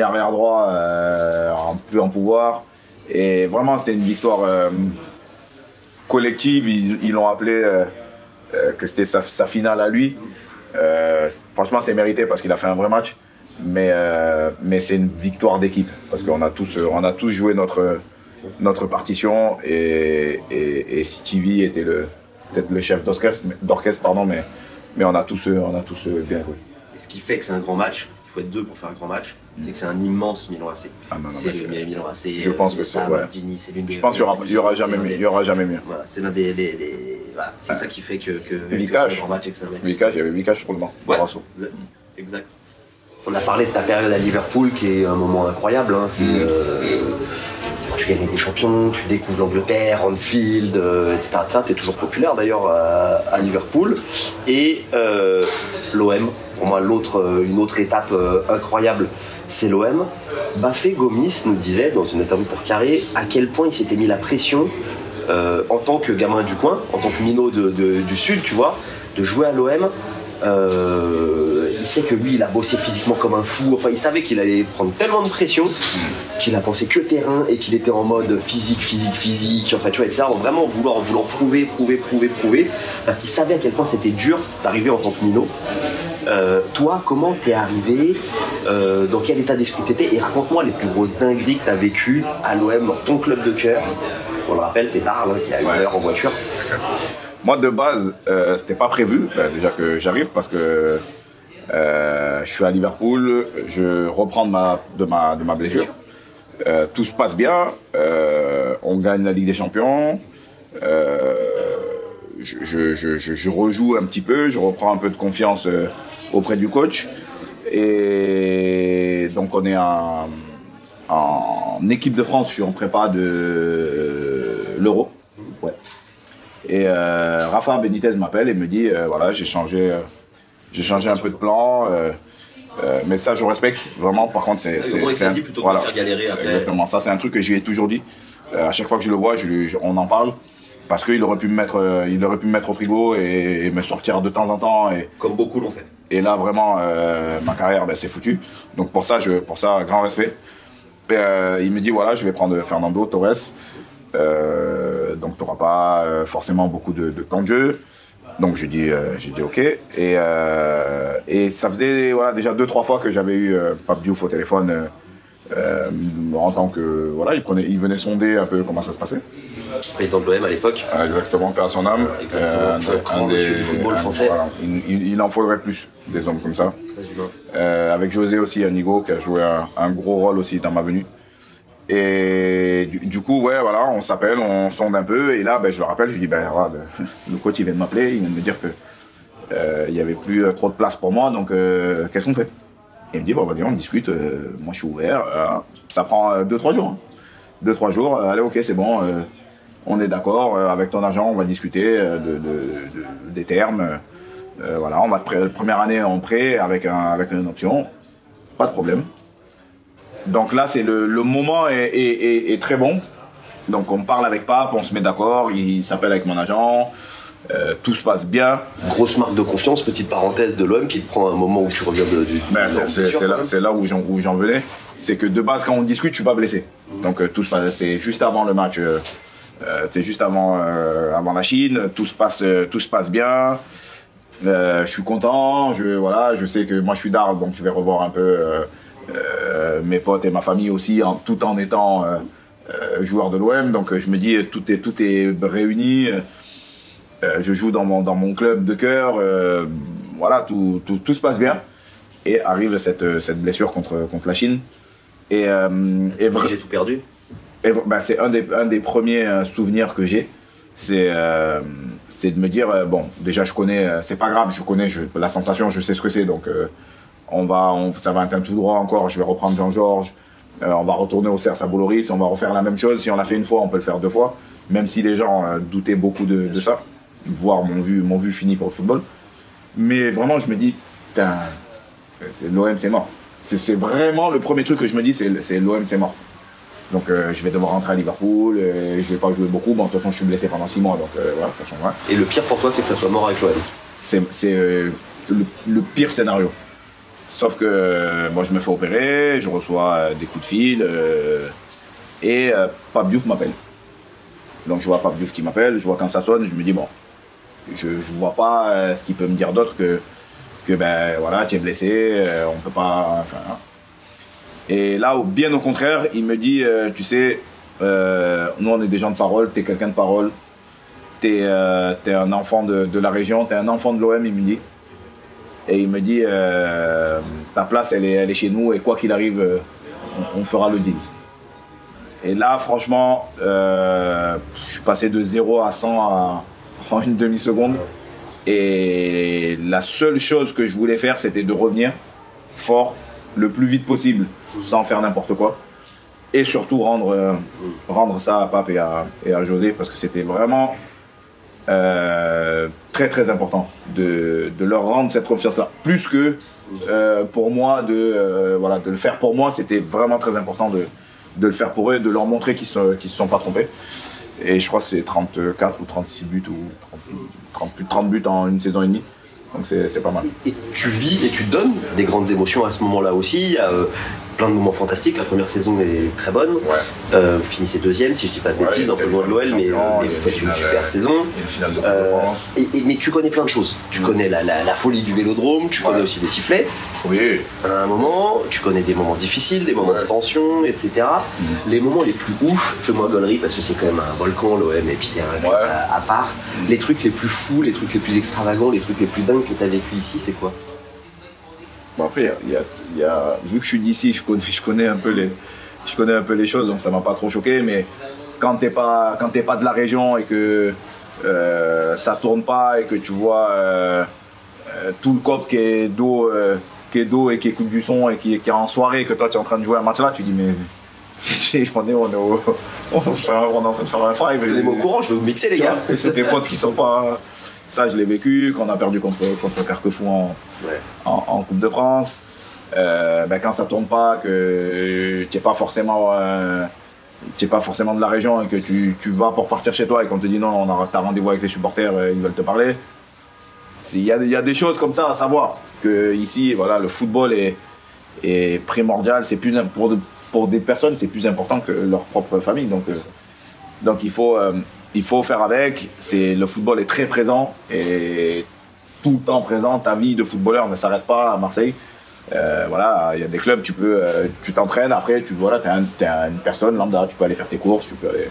arrière droit, un peu en pouvoir. Et vraiment, c'était une victoire collective. Ils l'ont appelé que c'était sa finale à lui. Franchement, c'est mérité parce qu'il a fait un vrai match. Mais c'est une victoire d'équipe parce qu'on a tous joué notre partition et Stevie était peut-être le chef d'orchestre, mais on a tous bien joué. Et ce qui fait que c'est un grand match, il faut être 2 pour faire un grand match, c'est que c'est un immense Milan AC. C'est le Milan AC. Je pense que c'est l'une des. Je pense qu'il y aura jamais mieux. Voilà, c'est l'un des voilà, c'est ça qui fait que Vikash, c'est un grand match et que c'est un match. Il y avait Vikash sur le banc. Ouais, exact. On a parlé de ta période à Liverpool qui est un moment incroyable. Hein. Tu gagnes des champions, tu découvres l'Angleterre, Anfield, etc. Tu es toujours populaire d'ailleurs à Liverpool. Et l'OM, pour moi, une autre étape incroyable, c'est l'OM. Bafé Gomis nous disait dans une interview pour Carré à quel point il s'était mis la pression en tant que gamin du coin, en tant que minot du Sud, tu vois, de jouer à l'OM. Il sait que lui il a bossé physiquement comme un fou, enfin il savait qu'il allait prendre tellement de pression qu'il a pensé que terrain et qu'il était en mode physique, enfin tu vois, etc. Vraiment vouloir prouver parce qu'il savait à quel point c'était dur d'arriver en tant que minot. Toi, comment t'es arrivé, dans quel état d'esprit t'étais, et raconte-moi les plus grosses dingueries que t'as vécues à l'OM, dans ton club de cœur. On le rappelle, t'es Arles, qui a 1 heure en voiture. Moi de base, c'était pas prévu déjà que j'arrive parce que je suis à Liverpool, je reprends de ma blessure. Tout se passe bien, on gagne la Ligue des Champions. Je rejoue un petit peu, je reprends un peu de confiance auprès du coach. Et donc on est en équipe de France, je suis en prépa de l'Euro. Ouais. Et Rafa Benitez m'appelle et me dit voilà, j'ai changé un peu de plan, mais ça je respecte vraiment. Par contre c'est dit plutôt que de faire galérer après. Exactement, ça c'est un truc que je lui ai toujours dit. À chaque fois que je le vois, on en parle parce qu'il aurait pu me mettre au frigo et me sortir de temps en temps. Comme beaucoup l'ont fait. Et là vraiment ma carrière c'est foutu. Donc pour ça grand respect. Et, il me dit voilà, je vais prendre Fernando Torres. Donc tu n'auras pas forcément beaucoup de temps de jeu. Donc j'ai dit ok. Et ça faisait déjà 2-3 fois que j'avais eu Pape Diouf au téléphone en tant que il venait sonder un peu comment ça se passait. Président de l'OM à l'époque. Exactement, père à son âme. Exactement, monsieur du football français. Voilà, il en faudrait plus des hommes comme ça. Avec José aussi, Anigo, qui a joué un gros rôle aussi dans ma venue. Et du coup, on s'appelle, on sonde un peu, et là, je le rappelle, je lui dis, le coach, il vient de m'appeler, il vient de me dire que il n'y avait plus trop de place pour moi, donc qu'est-ce qu'on fait? Et il me dit, vas-y, on discute, moi je suis ouvert, ça prend 2-3 jours. Hein. 2-3 jours, allez, ok, c'est bon, on est d'accord, avec ton agent, on va discuter des termes, on va première année en prêt avec une option, pas de problème. Donc là, c'est le moment est très bon. Donc on parle avec Pape, on se met d'accord, il s'appelle avec mon agent, tout se passe bien. Grosse marque de confiance, petite parenthèse de l'homme qui te prend un moment où tu reviens c'est là où j'en venais. C'est que de base, quand on discute, je suis pas blessé. Donc tout se passe, c'est juste avant le match, c'est juste avant la Chine, tout se passe bien. Je suis content, je sais que moi je suis d'Arles, donc je vais revoir un peu mes potes et ma famille aussi, tout en étant joueur de l'OM. Donc je me dis, tout est réuni. Je joue dans mon club de cœur. Voilà, tout se passe bien. Et arrive cette blessure contre la Chine. Et j'ai tout perdu. C'est un des premiers souvenirs que j'ai. C'est de me dire, bon, déjà je connais, c'est pas grave, je connais la sensation, je sais ce que c'est. Donc ça va être un tout droit encore, je vais reprendre Jean-Georges. On va retourner au Cercle à Boulloris, on va refaire la même chose. Si on l'a fait une fois, on peut le faire 2 fois. Même si les gens doutaient beaucoup de ça, voire m'ont vu fini pour le football. Mais vraiment, je me dis, l'OM c'est mort. C'est vraiment le premier truc que je me dis, c'est l'OM c'est mort. Donc je vais devoir rentrer à Liverpool, je vais pas jouer beaucoup. Bon, de toute façon, je suis blessé pendant 6 mois, donc voilà, ça change rien. Et le pire pour toi, c'est que ça soit mort avec l'OM. C'est le pire scénario. Sauf que moi je me fais opérer, je reçois des coups de fil et Pape Diouf m'appelle. Donc je vois Pape Diouf qui m'appelle, je vois quand ça sonne, je me dis bon, je vois pas ce qu'il peut me dire d'autre que ben voilà, tu es blessé, on peut pas. Enfin, hein. Et là, bien au contraire, il me dit tu sais, nous on est des gens de parole, t'es quelqu'un de parole, t'es un enfant de la région, t'es un enfant de l'OM, il me dit. Et il me dit, ta place, elle est chez nous et quoi qu'il arrive, on fera le deal. Et là, franchement, je suis passé de 0 à 100 en une demi-seconde. Et la seule chose que je voulais faire, c'était de revenir fort, le plus vite possible, sans faire n'importe quoi. Et surtout rendre ça à Pape et à José, parce que c'était vraiment... très très important de leur rendre cette confiance-là. Plus que pour moi, de le faire pour moi, c'était vraiment très important de le faire pour eux, de leur montrer qu'ils se sont pas trompés. Et je crois que c'est 34 ou 36 buts ou plus de 30 buts en une saison et demie. Donc c'est pas mal. Et tu vis et tu donnes des grandes émotions à ce moment-là aussi. Il y a plein de moments fantastiques. La première saison est très bonne. Ouais. Vous finissez 2e, si je dis pas de bêtises, un peu loin de l'OL, mais vous faites une super saison. Une finale de France. Mais tu connais plein de choses. Tu connais la folie du Vélodrome, tu connais aussi des sifflets. Oui. À un moment, tu connais des moments difficiles, des moments de tension, etc. Les moments les plus ouf, fais-moi gaulerie parce que c'est quand même un volcan, l'OM, et puis c'est un club à part. Les trucs les plus fous, les trucs les plus extravagants, les trucs les plus dingues que tu as vécu ici, c'est quoi? Bon, après, vu que je suis d'ici, je connais un peu les choses, donc ça m'a pas trop choqué. Mais quand t'es pas de la région et que ça tourne pas et que tu vois tout le corps qui est d'eau et qui écoute du son et qui est en soirée, et que toi tu es en train de jouer un match là, tu dis mais on est en train de faire un five. Vous êtes au courant, je vais vous mixer les gars. Et c'est des potes qui sont pas. Ça, je l'ai vécu quand on a perdu contre Carquefou en Coupe de France. Quand ça tourne pas, que tu n'es pas forcément de la région et que tu vas pour partir chez toi et qu'on te dit non, t'as rendez-vous avec les supporters, ils veulent te parler. Il y a des choses comme ça à savoir. Que ici, voilà, le football est primordial. C'est plus pour des personnes, c'est plus important que leur propre famille. Donc il faut faire avec. Le football est très présent et tout le temps présent. Ta vie de footballeur ne s'arrête pas à Marseille. Voilà, il y a des clubs, tu t'entraînes, après t'es une personne lambda, tu peux aller faire tes courses, tu peux aller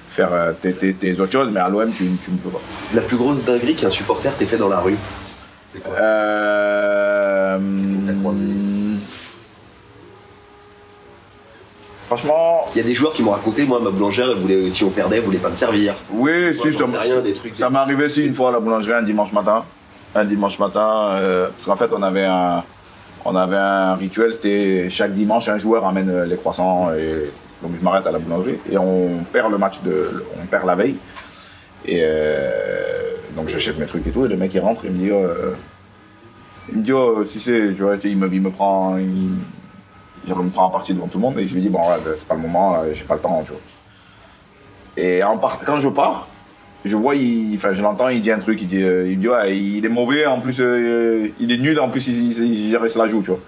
faire tes autres choses, mais à l'OM tu ne peux pas. La plus grosse dinguerie qu'un supporter t'ait fait dans la rue, c'est quoi? Franchement, il y a des joueurs qui m'ont raconté, moi ma boulangère, si on perdait, elle voulait pas me servir. Oui, moi, si, ça rien, des trucs. Ça m'est arrivé aussi une fois à la boulangerie un dimanche matin, parce qu'en fait on avait un rituel, c'était chaque dimanche un joueur amène les croissants et donc je m'arrête à la boulangerie et on perd on perd la veille et donc j'achète mes trucs et tout et le mec il rentre et il me dit si c'est, tu vois, il me prend en partie devant tout le monde et je lui dis bon ouais, c'est pas le moment, j'ai pas le temps, tu vois. Et quand je pars, je vois, je l'entends, il dit un truc, il dit ouais, il est mauvais, en plus il est nul, en plus il reste la joue, tu vois.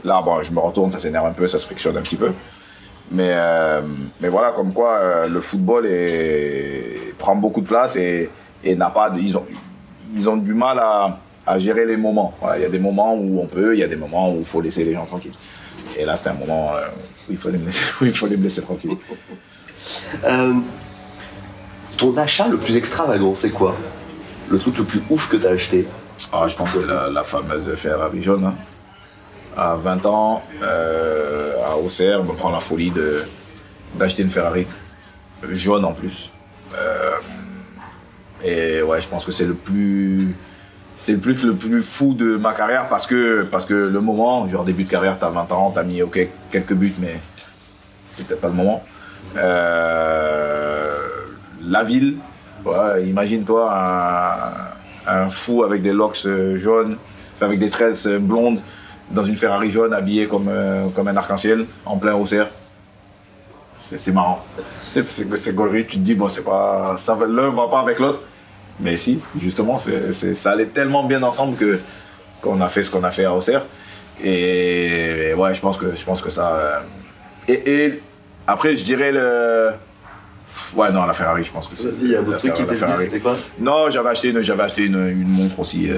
Là bon, je me retourne, ça s'énerve un peu, ça se frictionne un petit peu. Mais voilà, comme quoi le football prend beaucoup de place et n'a pas ils ont du mal à gérer les moments. Voilà, il y a des moments où on peut, il y a des moments où il faut laisser les gens tranquilles. Et là, c'était un moment où il fallait me laisser tranquille. Ton achat le plus extravagant, c'est quoi? Le truc le plus ouf que tu as acheté? Je pense que c'est la fameuse Ferrari jaune. Hein. À 20 ans, à Auxerre, me prend la folie d'acheter une Ferrari jaune en plus. Et ouais, je pense que c'est le plus fou de ma carrière parce que le moment, genre début de carrière, t'as 20 ans, t'as mis quelques buts, mais c'est peut-être pas le moment. La ville, ouais, imagine-toi un fou avec des locks jaunes, avec des tresses blondes, dans une Ferrari jaune, habillé comme un arc-en-ciel, en plein Auxerre. C'est marrant. C'est gaulerie, tu te dis, bon, c'est pas, l'un va pas avec l'autre. Mais si, justement, ça allait tellement bien ensemble qu'on a fait ce qu'on a fait à Auxerre. Et ouais, je pense que ça. Et après, je dirais ouais, non, la Ferrari, je pense que c'est. Vas-y, il y a un autre truc qui t'est venu, c'était quoi? Non, j'avais acheté une montre aussi.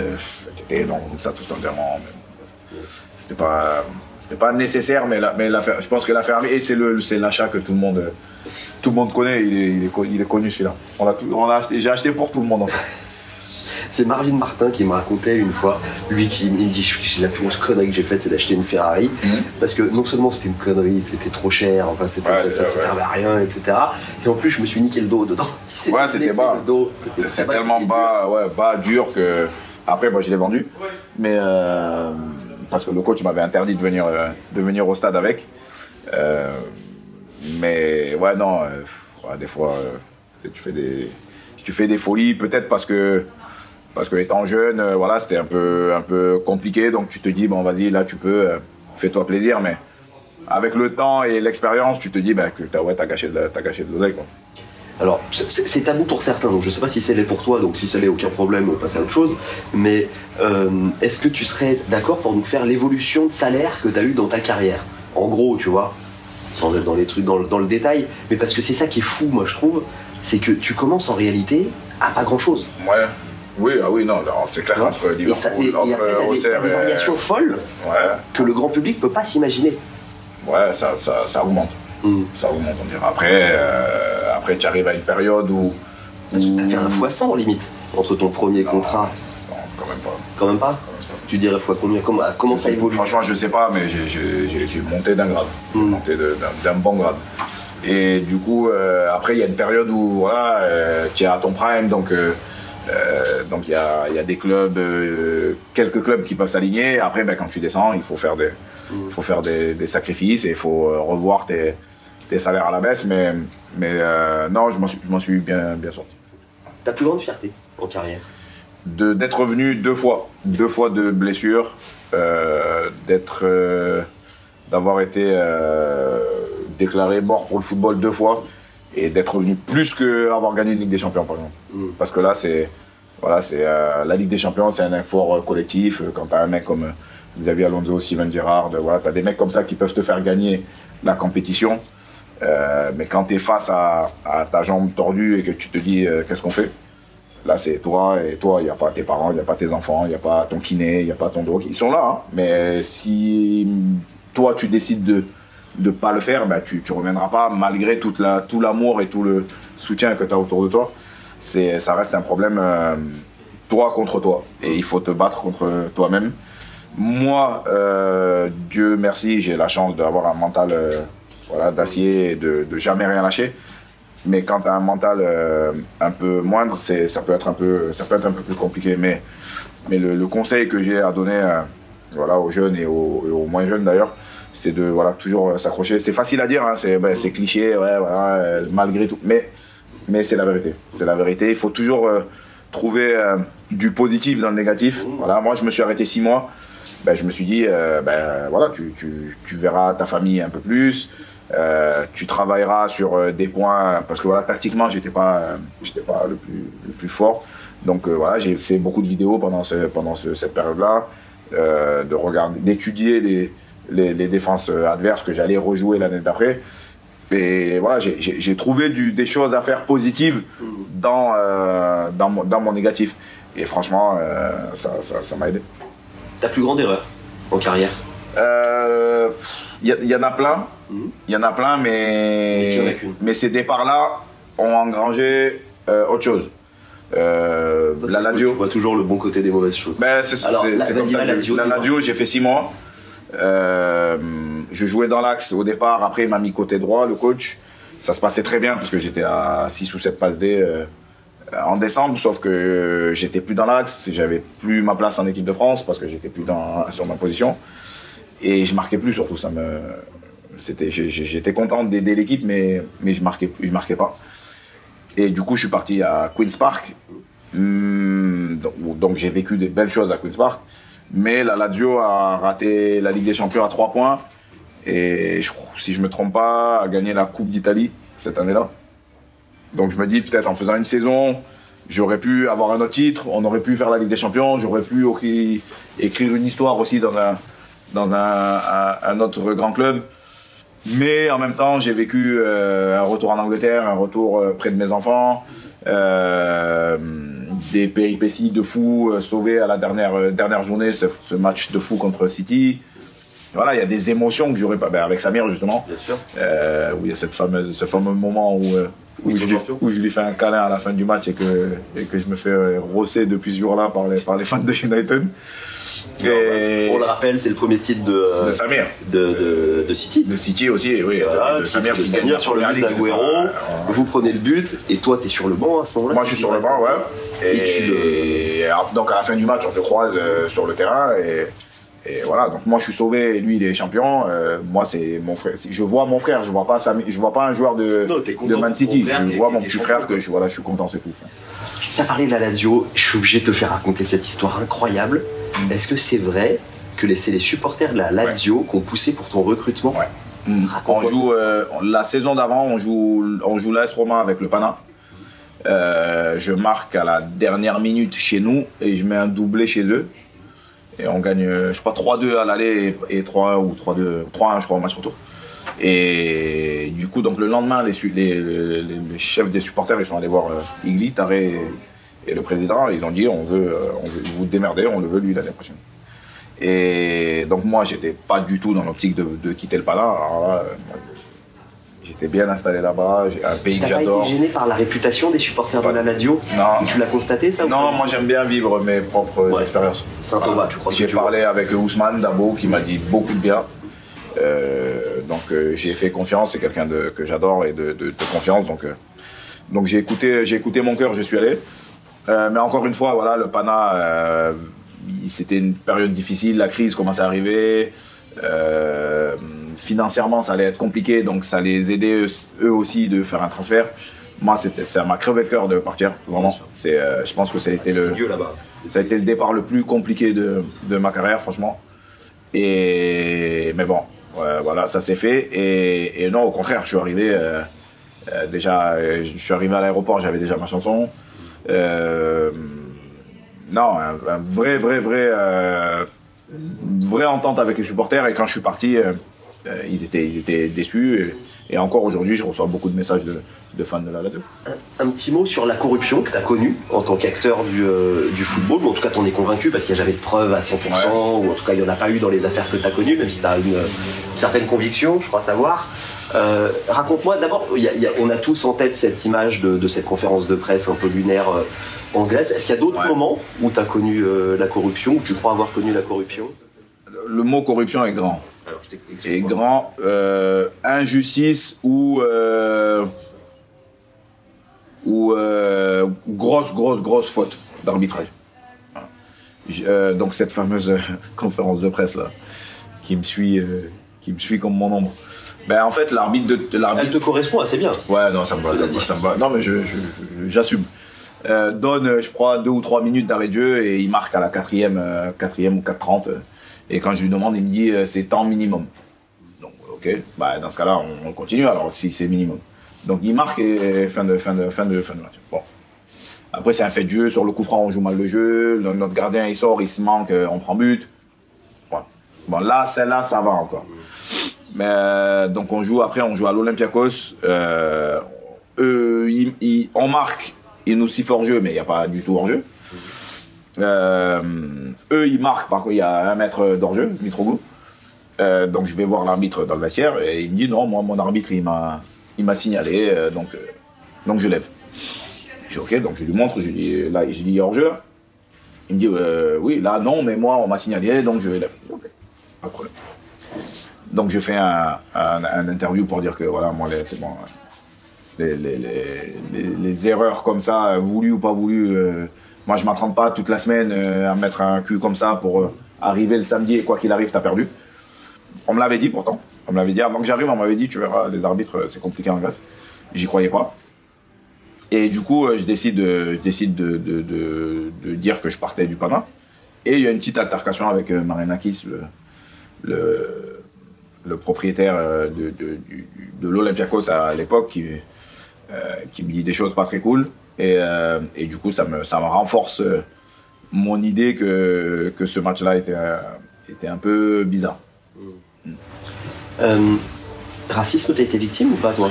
J'étais dans ça tout entièrement. C'était pas nécessaire, mais je pense que la Ferrari, c'est l'achat que tout le monde connaît, il est connu celui-là. J'ai acheté pour tout le monde en fait. C'est Marvin Martin qui me racontait une fois, lui qui me dit la plus grosse connerie que j'ai faite c'est d'acheter une Ferrari, parce que non seulement c'était une connerie, c'était trop cher, enfin ça servait à rien, etc. Et en plus je me suis niqué le dos dedans. Ouais, c'était bas. C'est tellement bas, dur que. Après, moi je l'ai vendu, mais parce que le coach m'avait interdit de venir au stade avec. Mais ouais, non, des fois, tu fais des folies, peut-être parce que étant jeune, voilà, c'était un peu compliqué, donc tu te dis, bon, vas-y, là, tu peux, fais-toi plaisir, mais avec le temps et l'expérience, tu te dis que t'as gâché de l'oseille, quoi. Alors, c'est tabou pour certains, donc je sais pas si c'est l'est pour toi, donc si ça l'est, aucun problème, on passe à autre chose. Mais est-ce que tu serais d'accord pour nous faire l'évolution de salaire que tu as eu dans ta carrière? En gros, tu vois, sans être dans les trucs, dans le détail, mais parce que c'est ça qui est fou, moi je trouve, c'est que tu commences en réalité à pas grand-chose. Ouais. Oui, non, c'est clair entre Liverpool, il y a peut-être des variations folles que le grand public peut pas s'imaginer. Ouais, ça augmente. Ça augmente, on dirait. Après, tu arrives à une période où. Parce que tu as fait un x100 limite entre ton premier contrat. Non, quand même pas. Quand même pas. Tu dirais fois combien? Comment ça évolue? Franchement, je sais pas, mais j'ai monté d'un grade. J'ai monté d'un bon grade. Et du coup, après, il y a une période où voilà, tu es à ton prime, donc il y a des clubs, quelques clubs qui peuvent s'aligner. Après, quand tu descends, il faut faire des sacrifices et il faut revoir tes salaires à la baisse. Mais non, je m'en suis bien sorti. Ta plus grande fierté en carrière? D'être revenu deux fois de blessure, d'avoir été déclaré mort pour le football 2 fois et d'être revenu plus qu'avoir gagné une Ligue des Champions par exemple. Parce que là c'est la Ligue des Champions, c'est un effort collectif. Quand tu as un mec comme Xabi Alonso, Steven Gerrard, voilà, tu as des mecs comme ça qui peuvent te faire gagner la compétition. Mais quand tu es face à ta jambe tordue et que tu te dis qu'est-ce qu'on fait? Là, c'est toi, et toi, il n'y a pas tes parents, il n'y a pas tes enfants, il n'y a pas ton kiné, il n'y a pas ton dos. Ils sont là, hein, mais si toi, tu décides de ne pas le faire, tu ne reviendras pas malgré tout l'amour et tout le soutien que tu as autour de toi. Ça reste un problème, toi contre toi. Et il faut te battre contre toi-même. Moi, Dieu merci, j'ai la chance d'avoir un mental d'acier et de jamais rien lâcher. Mais quand tu as un mental un peu moindre, ça peut être un peu plus compliqué. Mais le conseil que j'ai à donner aux jeunes et aux moins jeunes d'ailleurs, c'est de toujours s'accrocher. C'est facile à dire, hein, c'est cliché, malgré tout. Mais c'est la vérité. C'est la vérité. Il faut toujours trouver du positif dans le négatif. Voilà, moi, je me suis arrêté 6 mois. Je me suis dit, tu verras ta famille un peu plus. Tu travailleras sur des points parce que tactiquement j'étais pas le plus fort, donc j'ai fait beaucoup de vidéos pendant cette période-là, d'étudier les défenses adverses que j'allais rejouer l'année d'après, et j'ai trouvé des choses à faire positives dans mon négatif, et franchement ça m'a aidé. Ta plus grande erreur en carrière? Il y en a plein. Il y en a plein, mais ces départs-là ont engrangé autre chose. La Lazio. Tu vois toujours le bon côté des mauvaises choses. Ben, c'est comme ça. La Lazio, j'ai fait 6 mois. Je jouais dans l'axe au départ. Après, il m'a mis côté droit, le coach. Ça se passait très bien parce que j'étais à 6 ou 7 passes D en décembre. Sauf que j'étais plus dans l'axe. J'avais plus ma place en équipe de France parce que j'étais plus sur ma position. Et je marquais plus surtout. J'étais content d'aider l'équipe, mais je marquais pas. Et du coup, je suis parti à Queen's Park. Donc j'ai vécu des belles choses à Queen's Park. Mais la Lazio a raté la Ligue des Champions à 3 points. Et si je me trompe pas, a gagné la Coupe d'Italie cette année-là. Donc je me dis, peut-être en faisant une saison, j'aurais pu avoir un autre titre, on aurait pu faire la Ligue des Champions, j'aurais pu écrire une histoire aussi dans un autre grand club. Mais en même temps, j'ai vécu un retour en Angleterre, un retour près de mes enfants, des péripéties de fou, sauvé à la dernière journée, ce match de fou contre City. Voilà, il y a des émotions que j'aurais pas. Avec Samir, justement. Bien sûr. Où il y a ce fameux moment où je lui fais un câlin à la fin du match et que je me fais rosser depuis ce jour-là par les fans de United. On le rappelle, c'est le premier titre de Samir. De City. De City aussi, oui. Voilà, de Samir qui gagne sur le but d'Aguero. Vous prenez le but et toi, tu es sur le banc à ce moment-là. Moi, je suis sur le banc, ouais. Et donc, à la fin du match, on se croise sur le terrain. Et voilà, donc moi je suis sauvé et lui il est champion. Moi c'est mon frère. Je vois mon frère, je vois pas un joueur de Man City. Je vois mon petit frère que je suis content, c'est tout. T'as parlé de la Lazio, je suis obligé de te faire raconter cette histoire incroyable. Est-ce que c'est vrai que c'est les supporters de la Lazio qui ont poussé pour ton recrutement? Ouais. On joue la saison d'avant, on joue l'AS Roma avec le Pana. Je marque à la dernière minute chez nous et je mets un doublé chez eux. Et on gagne, je crois, 3-2 à l'aller et 3-1 ou 3-1, je crois, au match retour. Et du coup, donc le lendemain, les chefs des supporters, ils sont allés voir Igli, Taré et le président. Ils ont dit, on veut vous démerder, on le veut lui l'année prochaine. Et donc moi, j'étais pas du tout dans l'optique de quitter le Pana. Alors là, j'étais bien installé là-bas, j'ai un pays que j'adore. T'as pas été gêné par la réputation des supporters de la Lazio? Non. Tu l'as constaté ça? Non, moi j'aime bien vivre mes propres expériences. Saint-Thomas, tu crois que j'ai parlé avec Ousmane Dabo qui m'a dit beaucoup de bien. Donc j'ai fait confiance, c'est quelqu'un que j'adore et de confiance. Donc j'ai écouté mon cœur, je suis allé. Mais encore une fois, voilà, le Pana, c'était une période difficile, la crise commençait à arriver. Financièrement, ça allait être compliqué, donc ça les aidait eux aussi de faire un transfert. Moi, ça m'a crevé le cœur de partir, vraiment. Je pense que ça a été le départ le plus compliqué de ma carrière, franchement. Mais bon, voilà, ça s'est fait. Et non, au contraire, je suis arrivé je suis arrivé à l'aéroport, j'avais déjà ma chanson. Non, un vraie entente avec les supporters. Et quand je suis parti, ils étaient déçus. Et encore aujourd'hui, je reçois beaucoup de messages de fans de la Lazio. Un petit mot sur la corruption que tu as connue en tant qu'acteur du football. Ou en tout cas, tu en es convaincu parce qu'il n'y a jamais de preuves à 100%. Ouais. Ou en tout cas, il n'y en a pas eu dans les affaires que tu as connues, même si tu as une certaine conviction, je crois savoir. Raconte-moi, d'abord, on a tous en tête cette image de cette conférence de presse un peu lunaire en Grèce. Est-ce qu'il y a d'autres moments où tu as connu la corruption, où tu crois avoir connu la corruption? Le mot corruption est grand. Alors, est grand. Injustice ou grosse faute d'arbitrage. Donc cette fameuse conférence de presse là, qui me suit comme mon ombre. Ben en fait l'arbitre elle te correspond assez bien. Ouais, non, ça me va. Non mais j'assume. Donne je crois 2 ou 3 minutes d'arrêt de jeu et il marque à la 4e ou 4:30. Et quand je lui demande, il me dit c'est temps minimum. Donc ok, bah dans ce cas-là on continue alors si c'est minimum. Donc il marque et fin de match. Bon. Après c'est un fait de jeu, sur le coup franc on joue mal le jeu, notre gardien il sort, il se manque, on prend but. Voilà. Bon là celle-là ça va encore. Mais donc on joue à l'Olympiakos. On marque, ils nous sifflent hors jeu, mais il n'y a pas du tout hors jeu. Eux ils marquent, par contre il y a 1 mètre d'hors jeu, Mitroglou. Donc je vais voir l'arbitre dans le vestiaire et il me dit non, moi mon arbitre il m'a signalé, donc je lève. Je dis ok, donc je lui montre, je dis là, il y a hors-jeu là. Il me dit oui, là non, mais moi on m'a signalé, donc je lève. Ok, pas de problème. Donc je fais un interview pour dire que voilà, moi c'est bon, les erreurs comme ça, voulues ou pas voulues, moi je m'entraîne pas toute la semaine à mettre un cul comme ça pour arriver le samedi et quoi qu'il arrive t'as perdu. On me l'avait dit pourtant, on me l'avait dit avant que j'arrive, on m'avait dit tu verras les arbitres c'est compliqué en Grèce. J'y croyais pas. Et du coup je décide de dire que je partais du Pana. Et il y a une petite altercation avec Marinakis, le propriétaire de l'Olympiakos à l'époque qui me dit des choses pas très cool. Et du coup ça me renforce mon idée que ce match-là était un peu bizarre. Racisme, t'as été victime ou pas toi?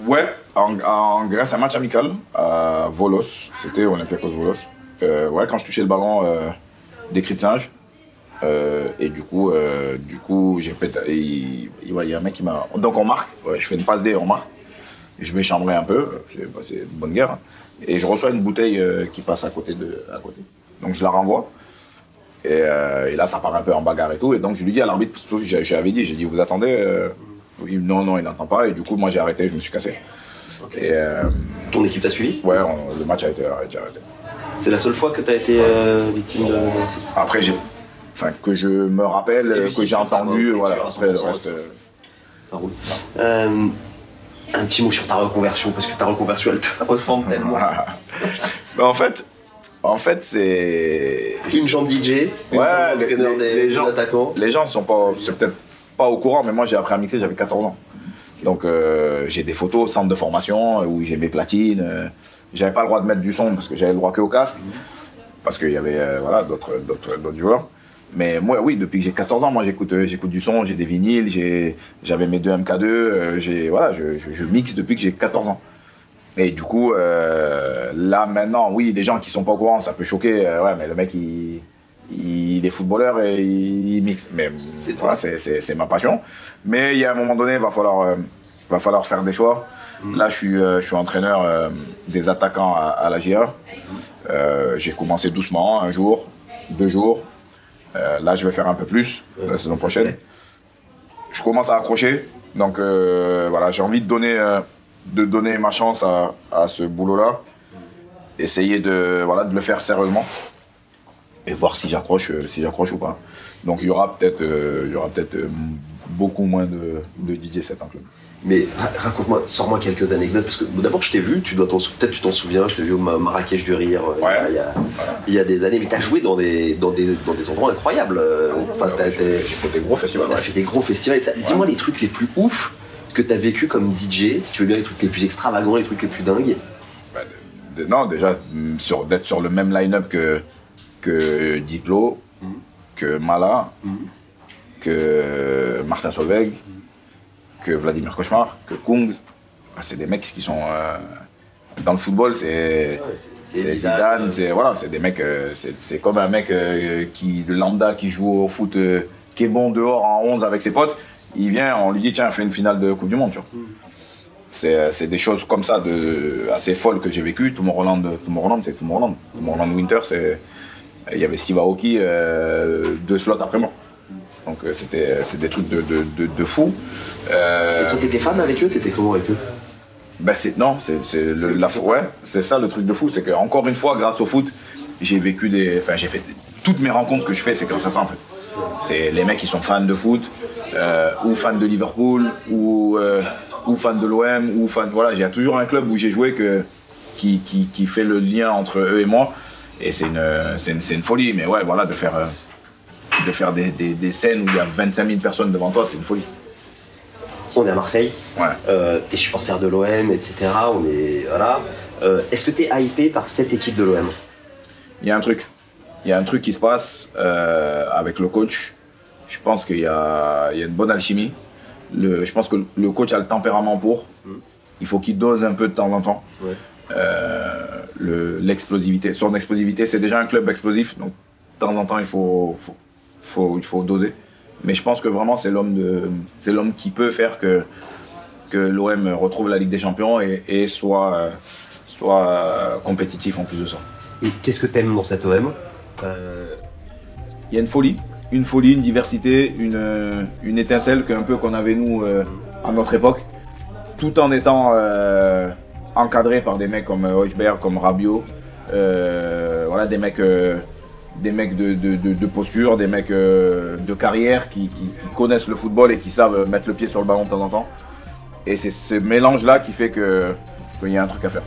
Ouais, en Grèce, un match amical à Volos, c'était Olympiakos Volos. Ouais, quand je touchais le ballon, des cris de singe. Et du coup j'ai pété. Il y a un mec qui m'a. Donc on marque, ouais, je fais une passe D, on marque. Je vais chambrer un peu, c'est une bonne guerre. Et je reçois une bouteille qui passe à côté. Donc je la renvoie. Et là ça part un peu en bagarre et tout. Et donc je lui dis à l'arbitre, j'avais dit, j'ai dit vous attendez. Non, il n'entend pas. Et du coup moi j'ai arrêté, je me suis cassé. Okay. Et, ton équipe t'a suivi? Ouais, le match a été arrêté. C'est la seule fois que t'as été victime de racisme? Après que je me rappelle, que j'ai entendu, voilà, après le reste. Ça roule. Un petit mot sur ta reconversion, parce que ta reconversion elle te ressemble tellement. En fait, c'est. Une jambe DJ, entraîneur des attaquants. Les gens sont pas, c'est peut-être pas au courant, mais moi j'ai appris à mixer, j'avais 14 ans. Donc j'ai des photos au centre de formation où j'ai mes platines. J'avais pas le droit de mettre du son parce que j'avais le droit que au casque, parce qu'il y avait voilà, d'autres joueurs. Mais moi, oui, depuis que j'ai 14 ans, moi j'écoute du son, j'ai des vinyles, j'avais mes 2 MK2, voilà, je mixe depuis que j'ai 14 ans. Et du coup, là maintenant, oui, les gens qui sont pas au courant, ça peut choquer, ouais, mais le mec il est footballeur et il mixe. Mais voilà, c'est ma passion. Mais il y a un moment donné, va falloir faire des choix. Là, je suis entraîneur des attaquants à la GIA. J'ai commencé doucement, 1 jour, 2 jours. Là, je vais faire un peu plus la saison prochaine. Je commence à accrocher, donc voilà, j'ai envie de donner ma chance à ce boulot-là, essayer de le faire sérieusement et voir si j'accroche ou pas. Donc il y aura peut-être beaucoup moins de DJ set en club. Mais raconte-moi, sors-moi quelques anecdotes, parce que d'abord je t'ai vu, peut-être tu t'en souviens, je t'ai vu au Marrakech du Rire il y a des années, mais t'as joué dans des endroits incroyables. J'ai fait des gros festivals. T'as fait des gros festivals. Dis-moi les trucs les plus ouf que t'as vécu comme DJ, si tu veux bien les trucs les plus extravagants, les trucs les plus dingues. Non, déjà d'être sur le même line-up que Diplo, que Mala, que Martin Solveig, que Vladimir Cauchemar, que Kungs. C'est des mecs qui sont dans le football, c'est Zidane, c'est des mecs, c'est comme un mec lambda qui joue au foot, qui est bon dehors en 11 avec ses potes. Il vient, on lui dit tiens, fais une finale de Coupe du Monde, tu vois. C'est des choses comme ça assez folles que j'ai vécues. Tomorrowland, c'est Tomorrowland. Tomorrowland Winter, il y avait Steve Aoki 2 slots après moi. Donc c'est des trucs de fou. Et toi t'étais fan avec eux? T'étais comment avec eux? Ben c'est ça le truc de fou, c'est que encore une fois grâce au foot, j'ai fait toutes mes rencontres que je fais, c'est grâce à ça en fait. C'est les mecs qui sont fans de foot, ou fans de Liverpool, ou fans de l'OM, ou fans, voilà, il y a toujours un club où j'ai joué qui fait le lien entre eux et moi, et c'est une folie. Mais ouais, voilà, de faire des scènes où il y a 25 000 personnes devant toi, c'est une folie. On est à Marseille, ouais. T'es supporter de l'OM, etc. Voilà. Est-ce que t'es hypé par cette équipe de l'OM? Il y a un truc qui se passe avec le coach. Je pense qu'il y a une bonne alchimie. Je pense que le coach a le tempérament pour. Il faut qu'il dose un peu de temps en temps. Ouais. L'explosivité. Son explosivité, c'est déjà un club explosif, donc de temps en temps il faut doser. Mais je pense que vraiment c'est l'homme qui peut faire que l'OM retrouve la Ligue des Champions et soit compétitif en plus de ça. Et qu'est-ce que t'aimes dans cet OM? Il y a une folie, une diversité, une étincelle un peu qu'on avait nous à notre époque, tout en étant encadré par des mecs comme Hojbjerg, comme Rabiot, voilà, des mecs de posture, des mecs de carrière qui connaissent le football et qui savent mettre le pied sur le ballon de temps en temps. Et c'est ce mélange-là qui fait qu'il y a un truc à faire.